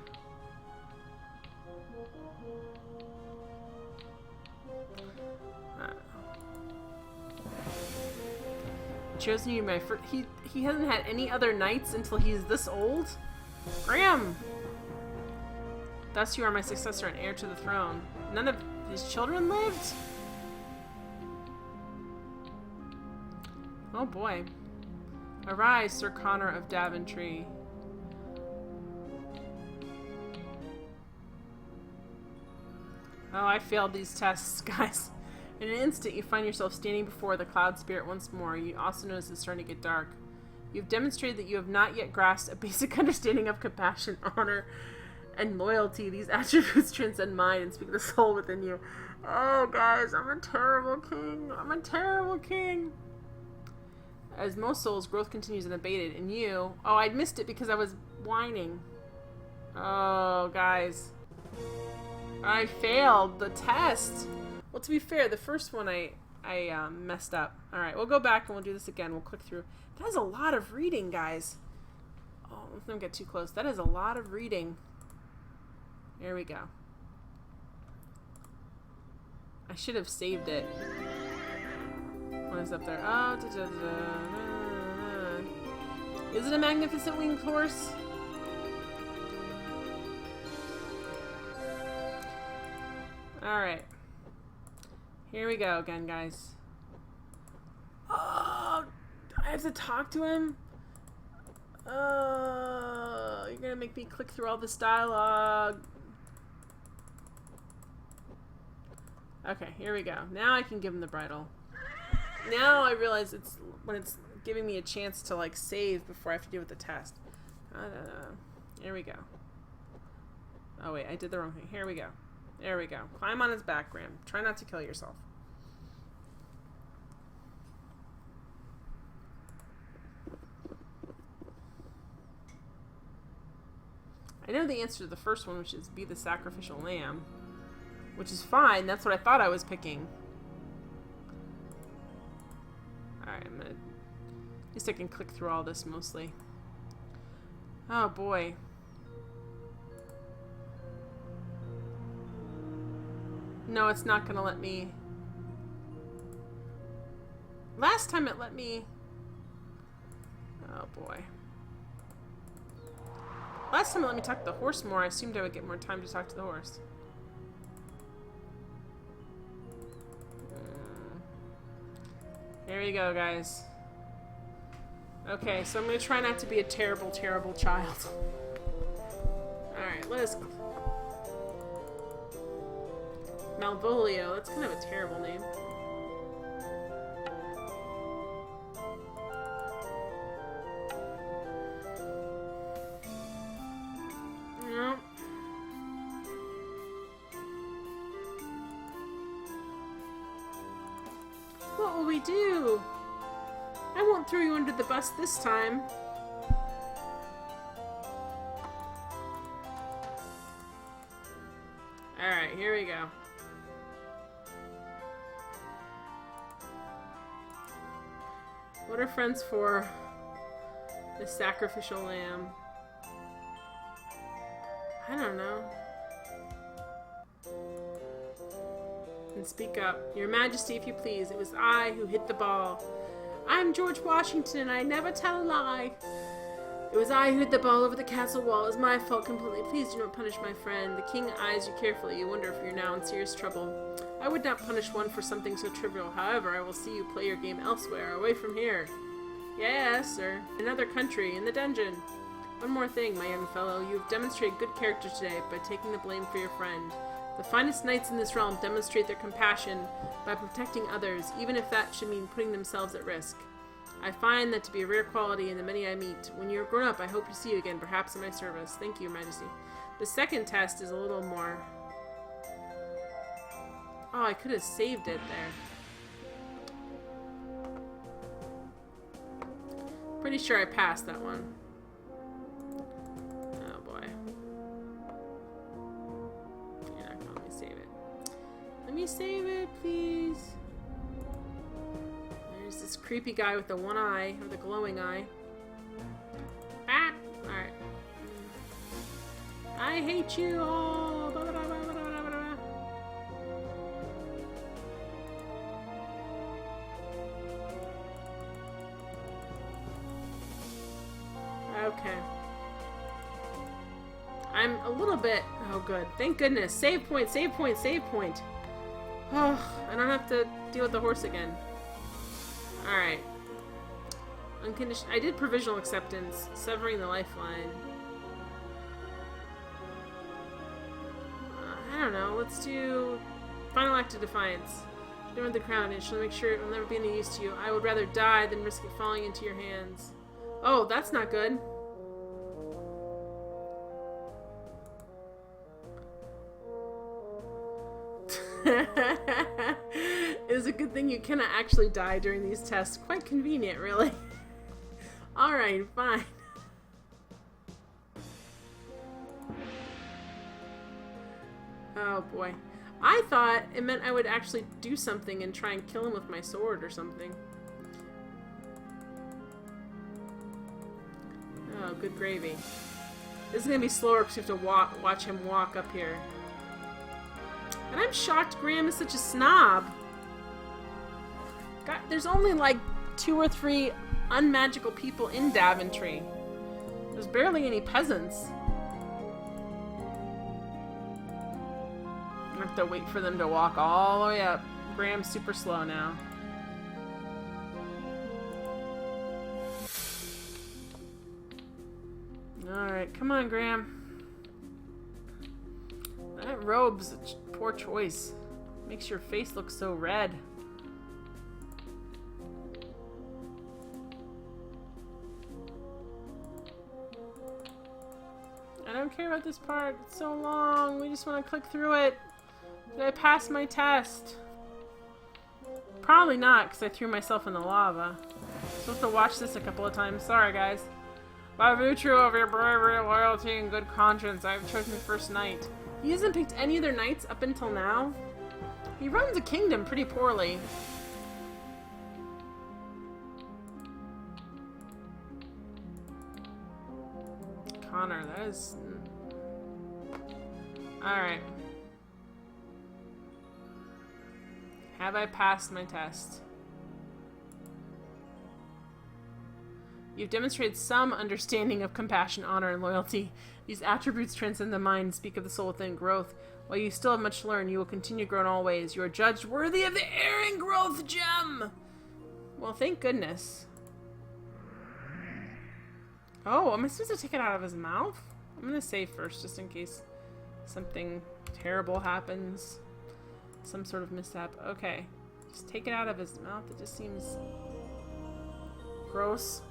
S1: Chosen you my first. He hasn't had any other knights until he's this old. Graham. Thus you are my successor and heir to the throne. None of his children lived? Oh boy. Arise, Sir Connor of Daventry. Oh, I failed these tests, guys. In an instant, you find yourself standing before the Cloud Spirit once more. You also notice it's starting to get dark. You've demonstrated that you have not yet grasped a basic understanding of compassion, honor, and loyalty. These attributes transcend mind and speak the soul within you. Oh, guys, I'm a terrible king. I'm a terrible king. As most souls, growth continues unabated. And you... Oh, I missed it because I was whining. Oh, guys. I failed the test. Well, to be fair, the first one I messed up. Alright, we'll go back and we'll do this again. We'll click through. That is a lot of reading, guys. Oh, let's not get too close. That is a lot of reading. There we go. I should have saved it. is up there? Oh, is it a magnificent winged horse? Alright. Here we go again, guys. Oh, I have to talk to him? You're gonna make me click through all this dialogue. Okay, here we go. Now I can give him the bridle. Now I realize it's when it's giving me a chance to like save before I have to deal with the test. Here we go. Oh wait, I did the wrong thing. Here we go. There we go. Climb on his back, Graham. Try not to kill yourself. I know the answer to the first one, which is be the sacrificial lamb. Which is fine. That's what I thought I was picking. Alright, I'm gonna... At least I can click through all this mostly. Oh boy. No, it's not gonna let me... Last time it let me... Oh boy. Last time it let me talk to the horse more. I assumed I would get more time to talk to the horse. There you go, guys. Okay, so I'm going to try not to be a terrible, terrible child. Alright, let's... Malvolio, that's kind of a terrible name. No. What will we do? I won't throw you under the bus this time. Alright, here we go. What are friends for? The sacrificial lamb. I don't know. And speak up. Your Majesty, if you please. It was I who hit the ball. I'm George Washington, and I never tell a lie. It was I who hit the ball over the castle wall. It was my fault completely. Please do not punish my friend. The king eyes you carefully. You wonder if you're now in serious trouble. I would not punish one for something so trivial. However, I will see you play your game elsewhere, away from here. Yes, sir. Another country, in the dungeon. One more thing, my young fellow. You have demonstrated good character today by taking the blame for your friend. The finest knights in this realm demonstrate their compassion by protecting others, even if that should mean putting themselves at risk. I find that to be a rare quality in the many I meet. When you are grown up, I hope to see you again, perhaps in my service. Thank you, Your Majesty. The second test is a little more... Oh, I could have saved it there. Pretty sure I passed that one. Oh boy. You're not gonna let me save it. Let me save it, please. There's this creepy guy with the one eye, or the glowing eye. Ah! Alright. I hate you all! Blah, blah, blah, blah, blah, blah, blah. Okay. I'm a little bit... Oh, good. Thank goodness. Save point, save point, save point. Oh, I don't have to deal with the horse again. Alright. Unconditional... I did provisional acceptance. Severing the lifeline. I don't know. Let's do... Final act of defiance. Never the crown. It shall make sure it will never be any use to you. I would rather die than risk it falling into your hands. Oh, that's not good. It is a good thing you cannot actually die during these tests. Quite convenient, really. Alright, fine. Oh boy. I thought it meant I would actually do something and try and kill him with my sword or something. Oh, good gravy. This is going to be slower because you have to watch him walk up here. And I'm shocked Graham is such a snob. God, there's only like 2 or 3 unmagical people in Daventry. There's barely any peasants. I have to wait for them to walk all the way up. Graham's super slow now. Alright, come on, Graham. That robe's a poor choice. Makes your face look so red. I don't care about this part. It's so long. We just want to click through it. Did I pass my test? Probably not, because I threw myself in the lava. I'm supposed to watch this a couple of times. Sorry, guys. By virtue of your bravery, loyalty, and good conscience, I have chosen the first knight. He hasn't picked any other knights up until now. He runs a kingdom pretty poorly. Connor, that is... Alright. Have I passed my test? You've demonstrated some understanding of compassion, honor, and loyalty. These attributes transcend the mind and speak of the soul within growth. While you still have much to learn, you will continue to grow in all ways. You are judged worthy of the Aaron Growth Gem! Well, thank goodness. Oh, am I supposed to take it out of his mouth? I'm gonna save first, just in case something terrible happens. Some sort of mishap. Okay. Just take it out of his mouth. It just seems gross.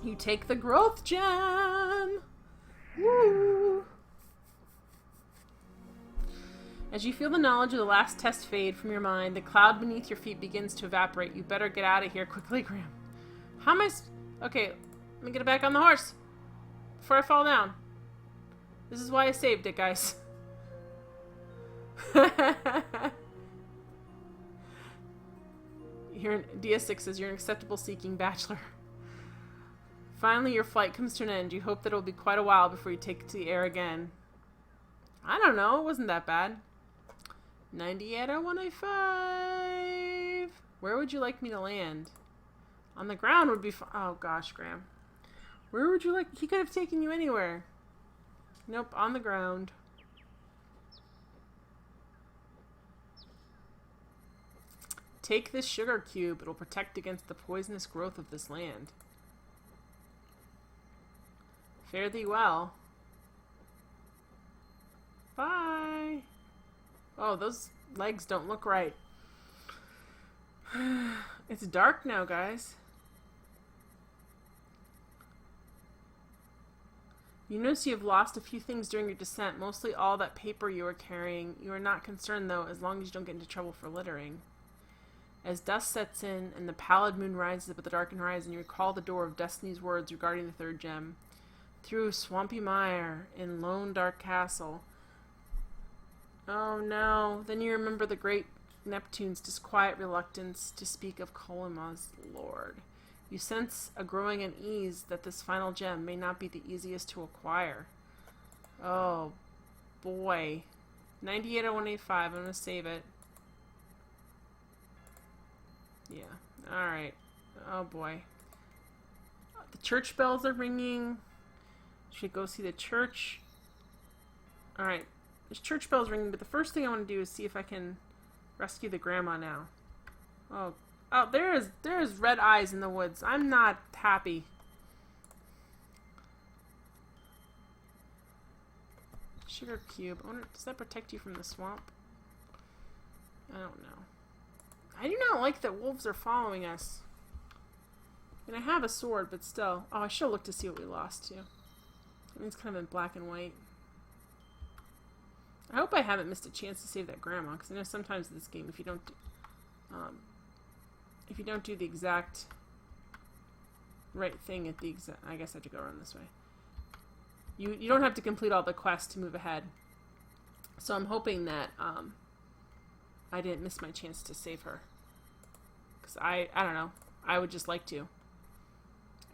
S1: You take the growth gem! Woo! As you feel the knowledge of the last test fade from your mind, the cloud beneath your feet begins to evaporate. You better get out of here quickly, Graham. How am I... Okay, let me get it back on the horse before I fall down. This is why I saved it, guys. DS6 says you're an acceptable seeking bachelor. Finally, your flight comes to an end. You hope that it'll be quite a while before you take to the air again. I don't know. It wasn't that bad. 98 out of 105. Where would you like me to land? On the ground would be fine. Oh, gosh, Graham. Where would you like... He could have taken you anywhere. Nope, on the ground. Take this sugar cube. It'll protect against the poisonous growth of this land. Fare thee well. Bye. Oh, those legs don't look right. It's dark now, guys. You notice you have lost a few things during your descent, mostly all that paper you were carrying. You are not concerned, though, as long as you don't get into trouble for littering. As dusk sets in and the pallid moon rises above the darkened horizon, you recall the door of Destiny's words regarding the third gem. Through swampy mire in lone dark castle. Oh no. Then you remember the great Neptune's disquiet reluctance to speak of Kolima's lord. You sense a growing unease that this final gem may not be the easiest to acquire. Oh boy. 98 out of 185. I'm gonna save it. Yeah. Alright. Oh boy. The church bells are ringing. Should go see the church. Alright. There's church bells ringing, but the first thing I want to do is see if I can rescue the grandma now. Oh, there's red eyes in the woods. I'm not happy. Sugar cube. I wonder, does that protect you from the swamp? I don't know. I do not like that wolves are following us. I mean, I have a sword, but still. Oh, I should look to see what we lost, too. I mean, it's kind of in black and white. I hope I haven't missed a chance to save that grandma, because I know sometimes in this game, if you don't do the exact right thing at the exact... I guess I have to go around this way. You don't have to complete all the quests to move ahead. So I'm hoping that I didn't miss my chance to save her. Because I don't know. I would just like to.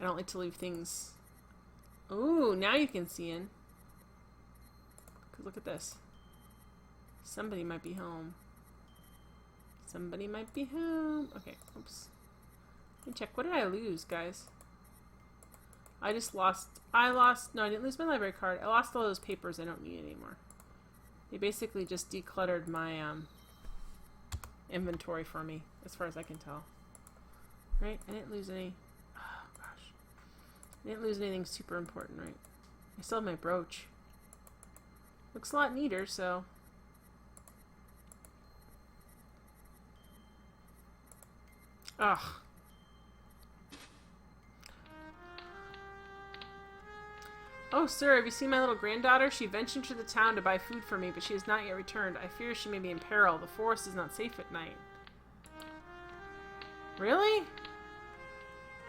S1: I don't like to leave things... Ooh, now you can see in. Look at this. Somebody might be home. Somebody might be home. Okay, oops. Let me check. What did I lose, guys? I lost, no, I didn't lose my library card. I lost all those papers I don't need anymore. They basically just decluttered my, inventory for me, as far as I can tell. Right? I didn't lose any, oh gosh. I didn't lose anything super important, right? I still have my brooch. Looks a lot neater, so. Ugh. Oh, sir, have you seen my little granddaughter? She ventured to the town to buy food for me, but she has not yet returned. I fear she may be in peril. The forest is not safe at night. Really?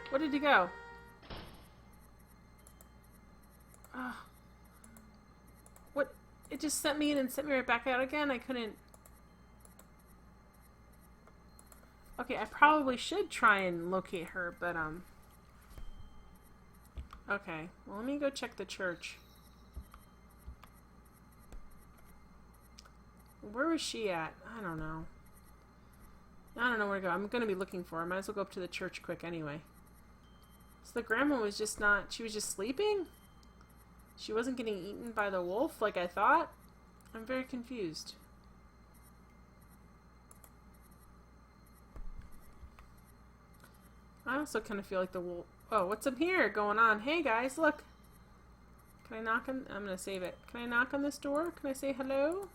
S1: Where did he go? What? It just sent me in and sent me right back out again? I couldn't... Okay, I probably should try and locate her, but, okay, well, let me go check the church. Where was she at? I don't know. I don't know where to go. I'm going to be looking for her. I might as well go up to the church quick anyway. So the grandma was just not... She was just sleeping? She wasn't getting eaten by the wolf like I thought? I'm very confused. I also kind of feel like the wolf... Oh, what's up here going on? Hey guys, look. Can I knock on... I'm going to save it. Can I knock on this door? Can I say hello?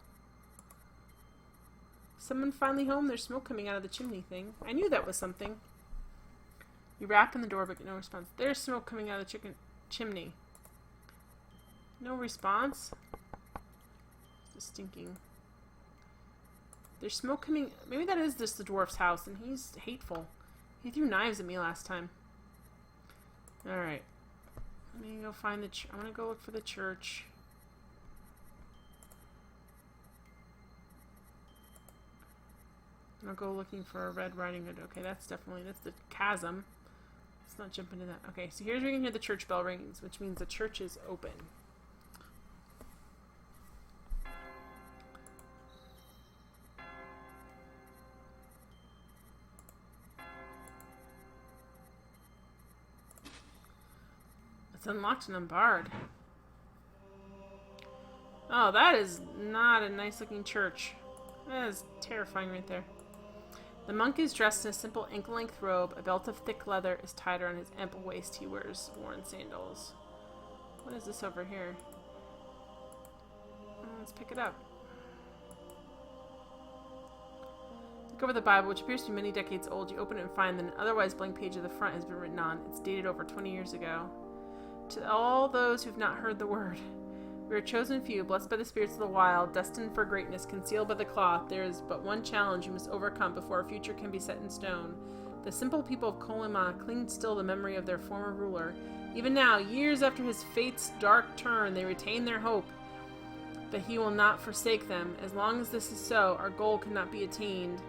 S1: Someone finally home? There's smoke coming out of the chimney thing. I knew that was something. You rap on the door but get no response. There's smoke coming out of the chimney. No response? It's stinking. There's smoke coming... Maybe that is just the dwarf's house and he's hateful. He threw knives at me last time. Alright. Let me go find the I want to go look for the church. I'll go looking for a Red Riding Hood. Okay, that's the chasm. Let's not jump into that. Okay, so here's where you can hear the church bell rings, which means the church is open. It's unlocked and unbarred. Oh, that is not a nice looking church. That is terrifying right there. The monk is dressed in a simple ankle-length robe. A belt of thick leather is tied around his ample waist. He wears worn sandals. What is this over here? Let's pick it up. Look over the Bible, which appears to be many decades old. You open it and find that an otherwise blank page of the front has been written on. It's dated over 20 years ago. To all those who've not heard the word, we are chosen few, blessed by the spirits of the wild, destined for greatness, concealed by the cloth. There is but one challenge you must overcome before our future can be set in stone. The simple people of Kolyma cling still to the memory of their former ruler. Even now, years after his fate's dark turn, they retain their hope that he will not forsake them. As long as this is so, our goal cannot be attained.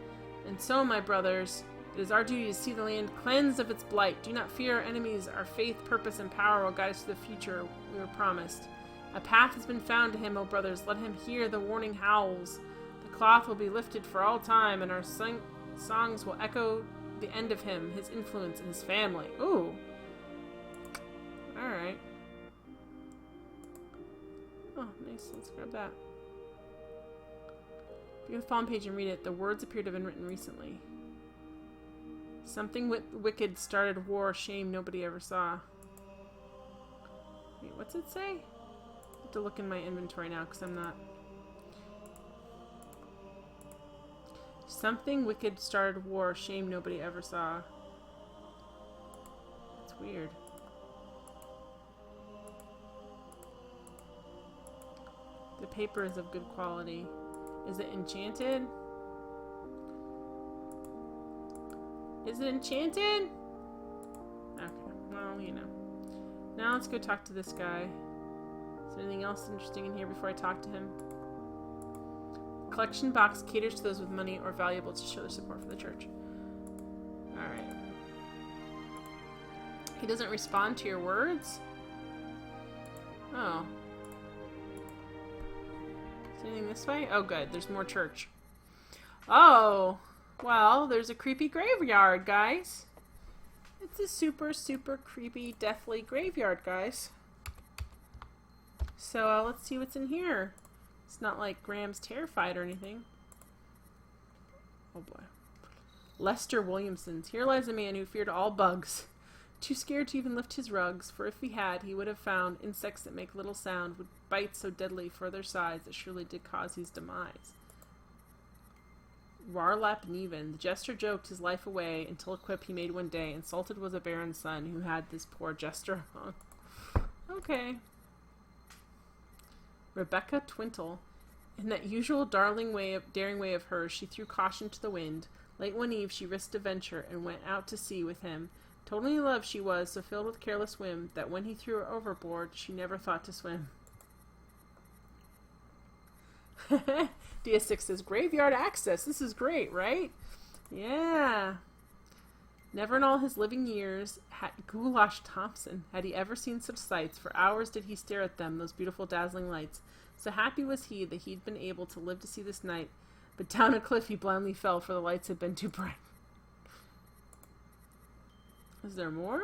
S1: And so, my brothers, it is our duty to see the land cleansed of its blight. Do not fear our enemies. Our faith, purpose, and power will guide us to the future we were promised. A path has been found to him, O brothers. Let him hear the warning howls. The cloth will be lifted for all time, and our songs will echo the end of him, his influence, and his family. Ooh. Alright. Oh, nice. Let's grab that. If you go to the following page and read it, the words appear to have been written recently. Something wicked started war, shame nobody ever saw. Wait, what's it say? I have to look in my inventory now because I'm not... Something wicked started war, shame nobody ever saw. That's weird. The paper is of good quality. Is it enchanted? Is it enchanted? Okay, well, you know. Now let's go talk to this guy. Is there anything else interesting in here before I talk to him? The collection box caters to those with money or valuable to show their support for the church. Alright. He doesn't respond to your words? Oh. Is there anything this way? Oh, good. There's more church. Oh! Well, there's a creepy graveyard, guys. It's a super, super creepy, deathly graveyard, guys. So let's see what's in here. It's not like Graham's terrified or anything. Oh boy. Lester Williamson's. Here lies a man who feared all bugs. Too scared to even lift his rugs, for if he had, he would have found insects that make little sound, with bites so deadly for their size that surely did cause his demise. Warlap Neven. The jester joked his life away until a quip he made one day. Insulted was a baron's son who had this poor jester hung. Okay. Rebecca Twintle. In that usual daring way of hers, she threw caution to the wind. Late one eve she risked a venture and went out to sea with him. Totally in love she was, so filled with careless whim, that when he threw her overboard, she never thought to swim. DS6 says, graveyard access. This is great, right? Yeah. Never in all his living years had Goulash Thompson had he ever seen such sights. For hours did he stare at them, those beautiful dazzling lights. So happy was he that he'd been able to live to see this night. But down a cliff he blindly fell, for the lights had been too bright. Is there more?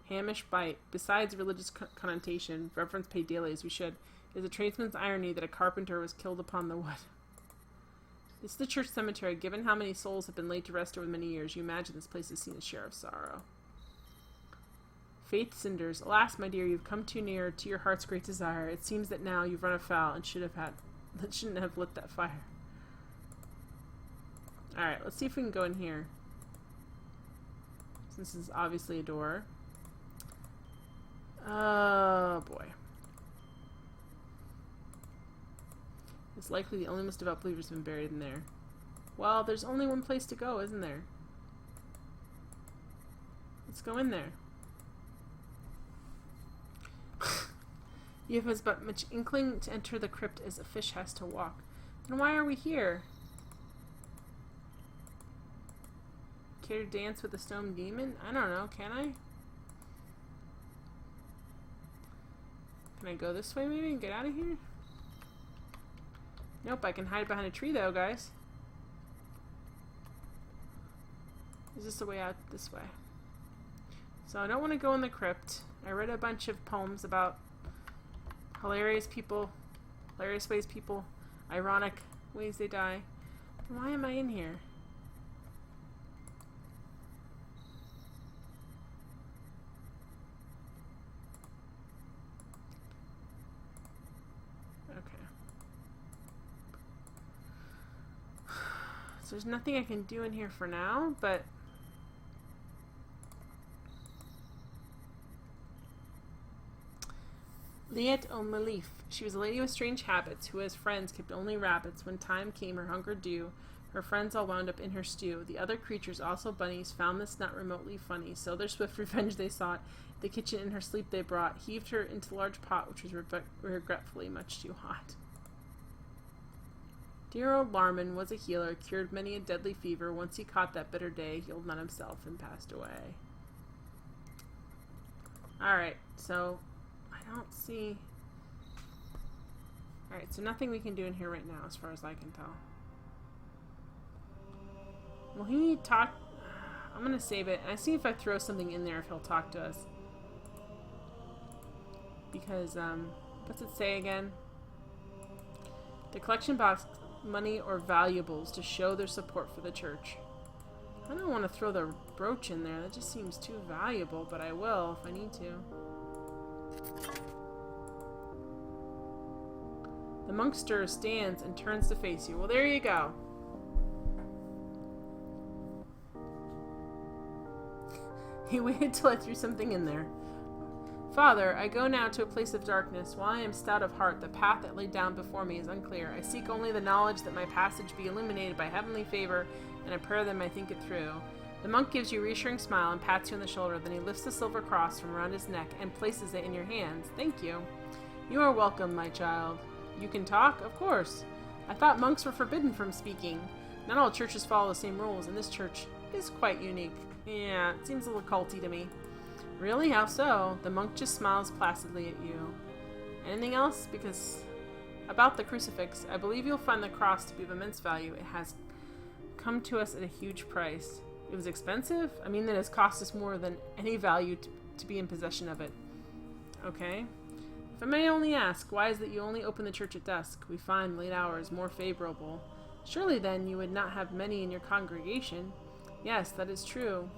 S1: Hamish bite. Besides religious connotation, reverence paid daily as we should, is a tradesman's irony that a carpenter was killed upon the wood. This is the church cemetery. Given how many souls have been laid to rest over many years, you imagine this place has seen a share of sorrow. Faith Cinders. Alas, my dear, you've come too near to your heart's great desire. It seems that now you've run afoul and shouldn't have lit that fire. Alright, let's see if we can go in here. This is obviously a door. Oh boy. It's likely the only most devout believer's been buried in there. Well, there's only one place to go, isn't there? Let's go in there. You have as but much inkling to enter the crypt as a fish has to walk. Then why are we here? Care to dance with the stone demon? I don't know, can I? Can I go this way maybe and get out of here? Nope, I can hide behind a tree though, guys. Is this the way out? This way. So I don't want to go in the crypt. I read a bunch of poems about hilarious people, hilarious ways people, ironic ways they die. Why am I in here? So there's nothing I can do in here for now, but Liet O'Malif. She was a lady with strange habits, who as friends kept only rabbits. When time came her hunger due, her friends all wound up in her stew. The other creatures, also bunnies, found this not remotely funny, so their swift revenge they sought. The kitchen in her sleep they brought, heaved her into the large pot, which was regretfully much too hot. Dear old Larman was a healer, cured many a deadly fever. Once he caught that bitter day, healed none himself and passed away. Alright, so I don't see... Alright, so nothing we can do in here right now as far as I can tell. Will he talk... I'm gonna save it. I see if I throw something in there if he'll talk to us. Because, what's it say again? The collection box... money or valuables to show their support for the church. I don't want to throw the brooch in there. That just seems too valuable, but I will if I need to. The monkster stands and turns to face you. Well, there you go. He waited till I threw something in there. Father, I go now to a place of darkness. While I am stout of heart, the path that laid down before me is unclear. I seek only the knowledge that my passage be illuminated by heavenly favor, and a prayer that I may think it through. The monk gives you a reassuring smile and pats you on the shoulder. Then he lifts the silver cross from around his neck and places it in your hands. Thank you. You are welcome, my child. You can talk? Of course. I thought monks were forbidden from speaking. Not all churches follow the same rules, and this church is quite unique. Yeah, it seems a little culty to me. Really? How so? The monk just smiles placidly at you. Anything else? Because about the crucifix, I believe you'll find the cross to be of immense value. It has come to us at a huge price. It was expensive? I mean, that has cost us more than any value to be in possession of it. Okay. If I may only ask, why is it you only open the church at dusk? We find late hours more favorable. Surely, then, you would not have many in your congregation. Yes, that is true.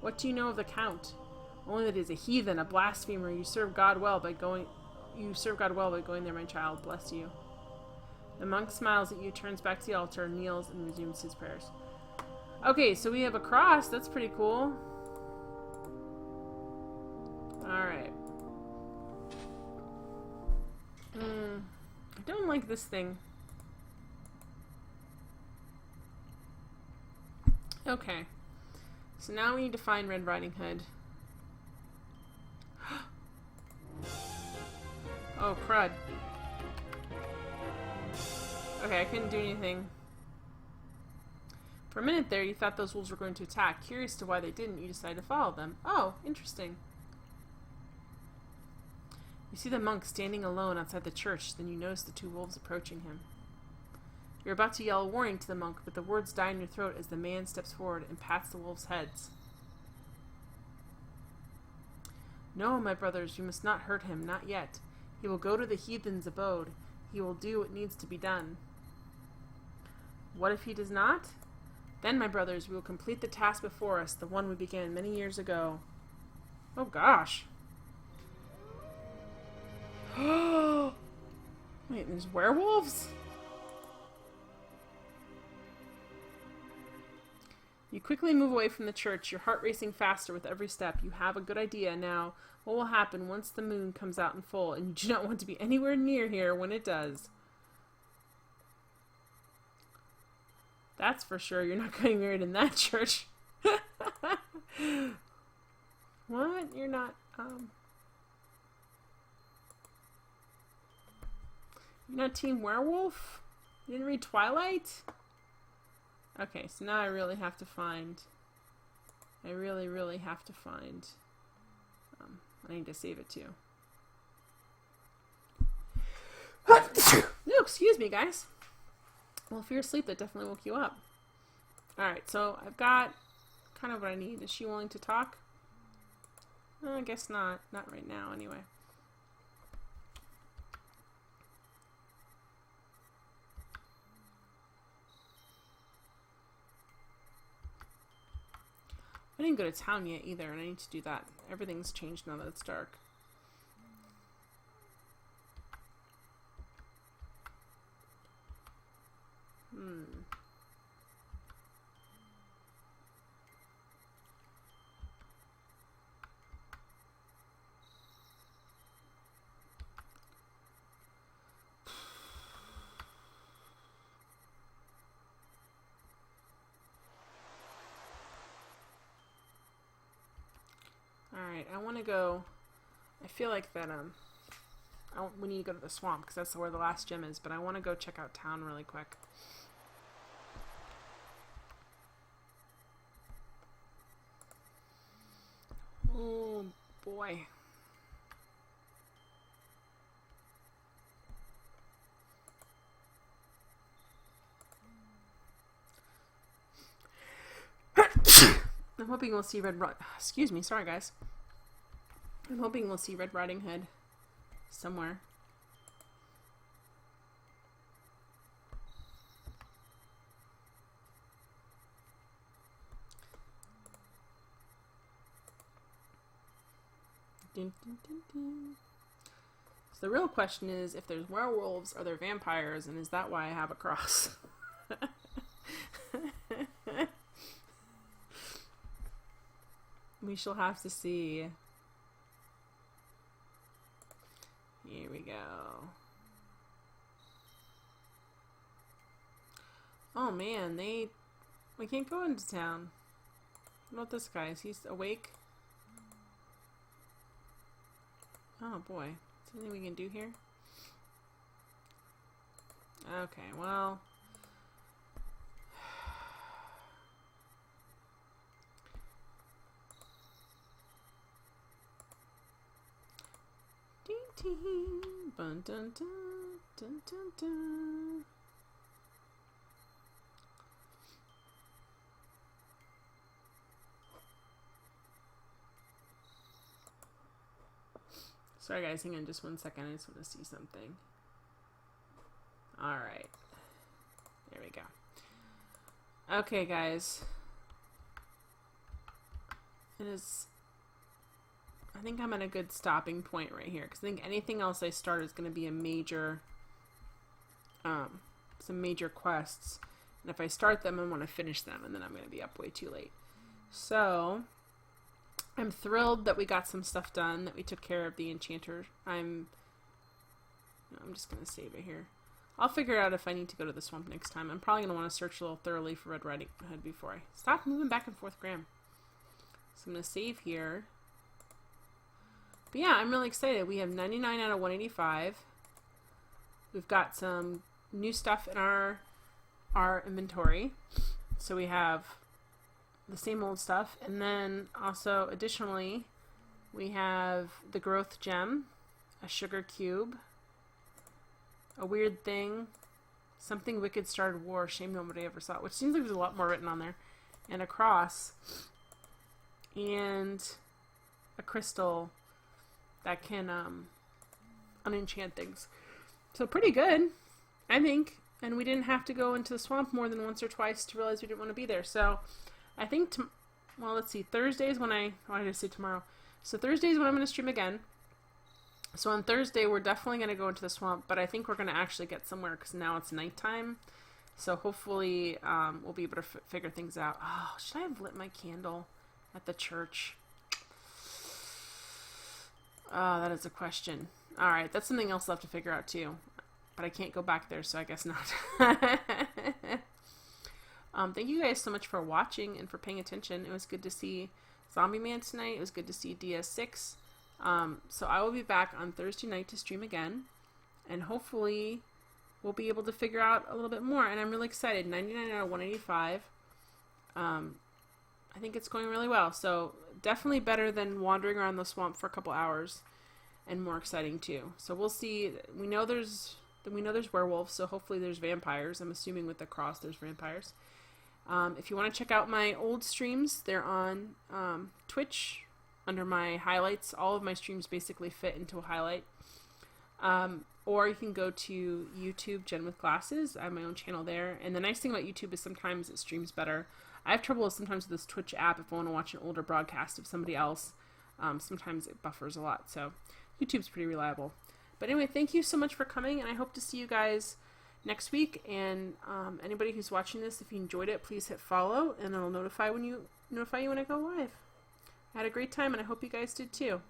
S1: What do you know of the Count? Only that he is a heathen, a blasphemer. You serve God well by going there, my child. Bless you. The monk smiles at you, turns back to the altar, kneels, and resumes his prayers. Okay, so we have a cross. That's pretty cool. Alright. I don't like this thing. Okay. So now we need to find Red Riding Hood. Oh, crud. Okay, I couldn't do anything. For a minute there, you thought those wolves were going to attack. Curious to why they didn't, you decided to follow them. Oh, interesting. You see the monk standing alone outside the church, then you notice the two wolves approaching him. You're about to yell a warning to the monk, but the words die in your throat as the man steps forward and pats the wolves' heads. No, my brothers, you must not hurt him, not yet. He will go to the heathen's abode. He will do what needs to be done. What if he does not? Then, my brothers, we will complete the task before us, the one we began many years ago. Oh, gosh. Wait, there's werewolves? You quickly move away from the church, your heart racing faster with every step. You have a good idea now what will happen once the moon comes out in full, and you do not want to be anywhere near here when it does. That's for sure. You're not getting married in that church. What? You're not, You're not Team Werewolf? You didn't read Twilight? Okay, so now I really have to find... I really have to find... I need to save it too. No, excuse me, guys. Well, if you're asleep, that definitely woke you up. Alright, so I've got kind of what I need. Is she willing to talk? I guess not. Not right now, anyway. I didn't go to town yet either, and I need to do that. Everything's changed now that it's dark. Alright, I want to go... I feel like that, we need to go to the swamp, because that's where the last gem is, but I want to go check out town really quick. Oh, boy. I'm hoping we'll see Excuse me, sorry guys. I'm hoping we'll see Red Riding Hood somewhere. Dun, dun, dun, dun. So the real question is, if there's werewolves, are there vampires, and is that why I have a cross? We shall have to see. Here we go. Oh man, we can't go into town. What about this guy? Is he awake? Oh boy. Is there anything we can do here? Okay, well. Dun, dun, dun, dun, dun, dun. Sorry guys, hang on just 1 second. I just want to see something. Alright. There we go. Okay, guys. It is... I think I'm at a good stopping point right here, because I think anything else I start is going to be a major... some major quests. And if I start them, I want to finish them, and then I'm going to be up way too late. So... I'm thrilled that we got some stuff done, that we took care of the enchanter. I'm just going to save it here. I'll figure out if I need to go to the swamp next time. I'm probably going to want to search a little thoroughly for Red Riding Hood before I stop moving back and forth, Graham. So I'm going to save here. But yeah, I'm really excited. We have 99 out of 185. We've got some new stuff in our inventory. So we have the same old stuff, and then also additionally we have the growth gem, a sugar cube, a weird thing, something wicked started war, shame nobody ever saw it, which seems like there's a lot more written on there, and a cross, and a crystal that can unenchant things. So pretty good, I think. And we didn't have to go into the swamp more than once or twice to realize we didn't want to be there. So I think, well, let's see, Thursday is when why did I say tomorrow? So Thursday is when I'm going to stream again. So on Thursday, we're definitely going to go into the swamp, but I think we're going to actually get somewhere because now it's nighttime. So hopefully we'll be able to figure things out. Oh, should I have lit my candle at the church? Oh, that is a question. All right, that's something else I'll have to figure out too. But I can't go back there, so I guess not. Thank you guys so much for watching and for paying attention. It was good to see Zombie Man tonight. It was good to see DS6. So I will be back on Thursday night to stream again. And hopefully we'll be able to figure out a little bit more. And I'm really excited. 99 out of 185. I think it's going really well. So definitely better than wandering around the swamp for a couple hours. And more exciting too. So we'll see. We know there's werewolves, so hopefully there's vampires. I'm assuming with the cross there's vampires. If you want to check out my old streams, they're on Twitch under my highlights. All of my streams basically fit into a highlight. Or you can go to YouTube, Jen with Glasses. I have my own channel there. And the nice thing about YouTube is sometimes it streams better. I have trouble sometimes with this Twitch app if I want to watch an older broadcast of somebody else. Sometimes it buffers a lot. So YouTube's pretty reliable. But anyway, thank you so much for coming, and I hope to see you guys next week. And anybody who's watching this, if you enjoyed it, please hit follow, and it'll notify you when I go live. I had a great time, and I hope you guys did too.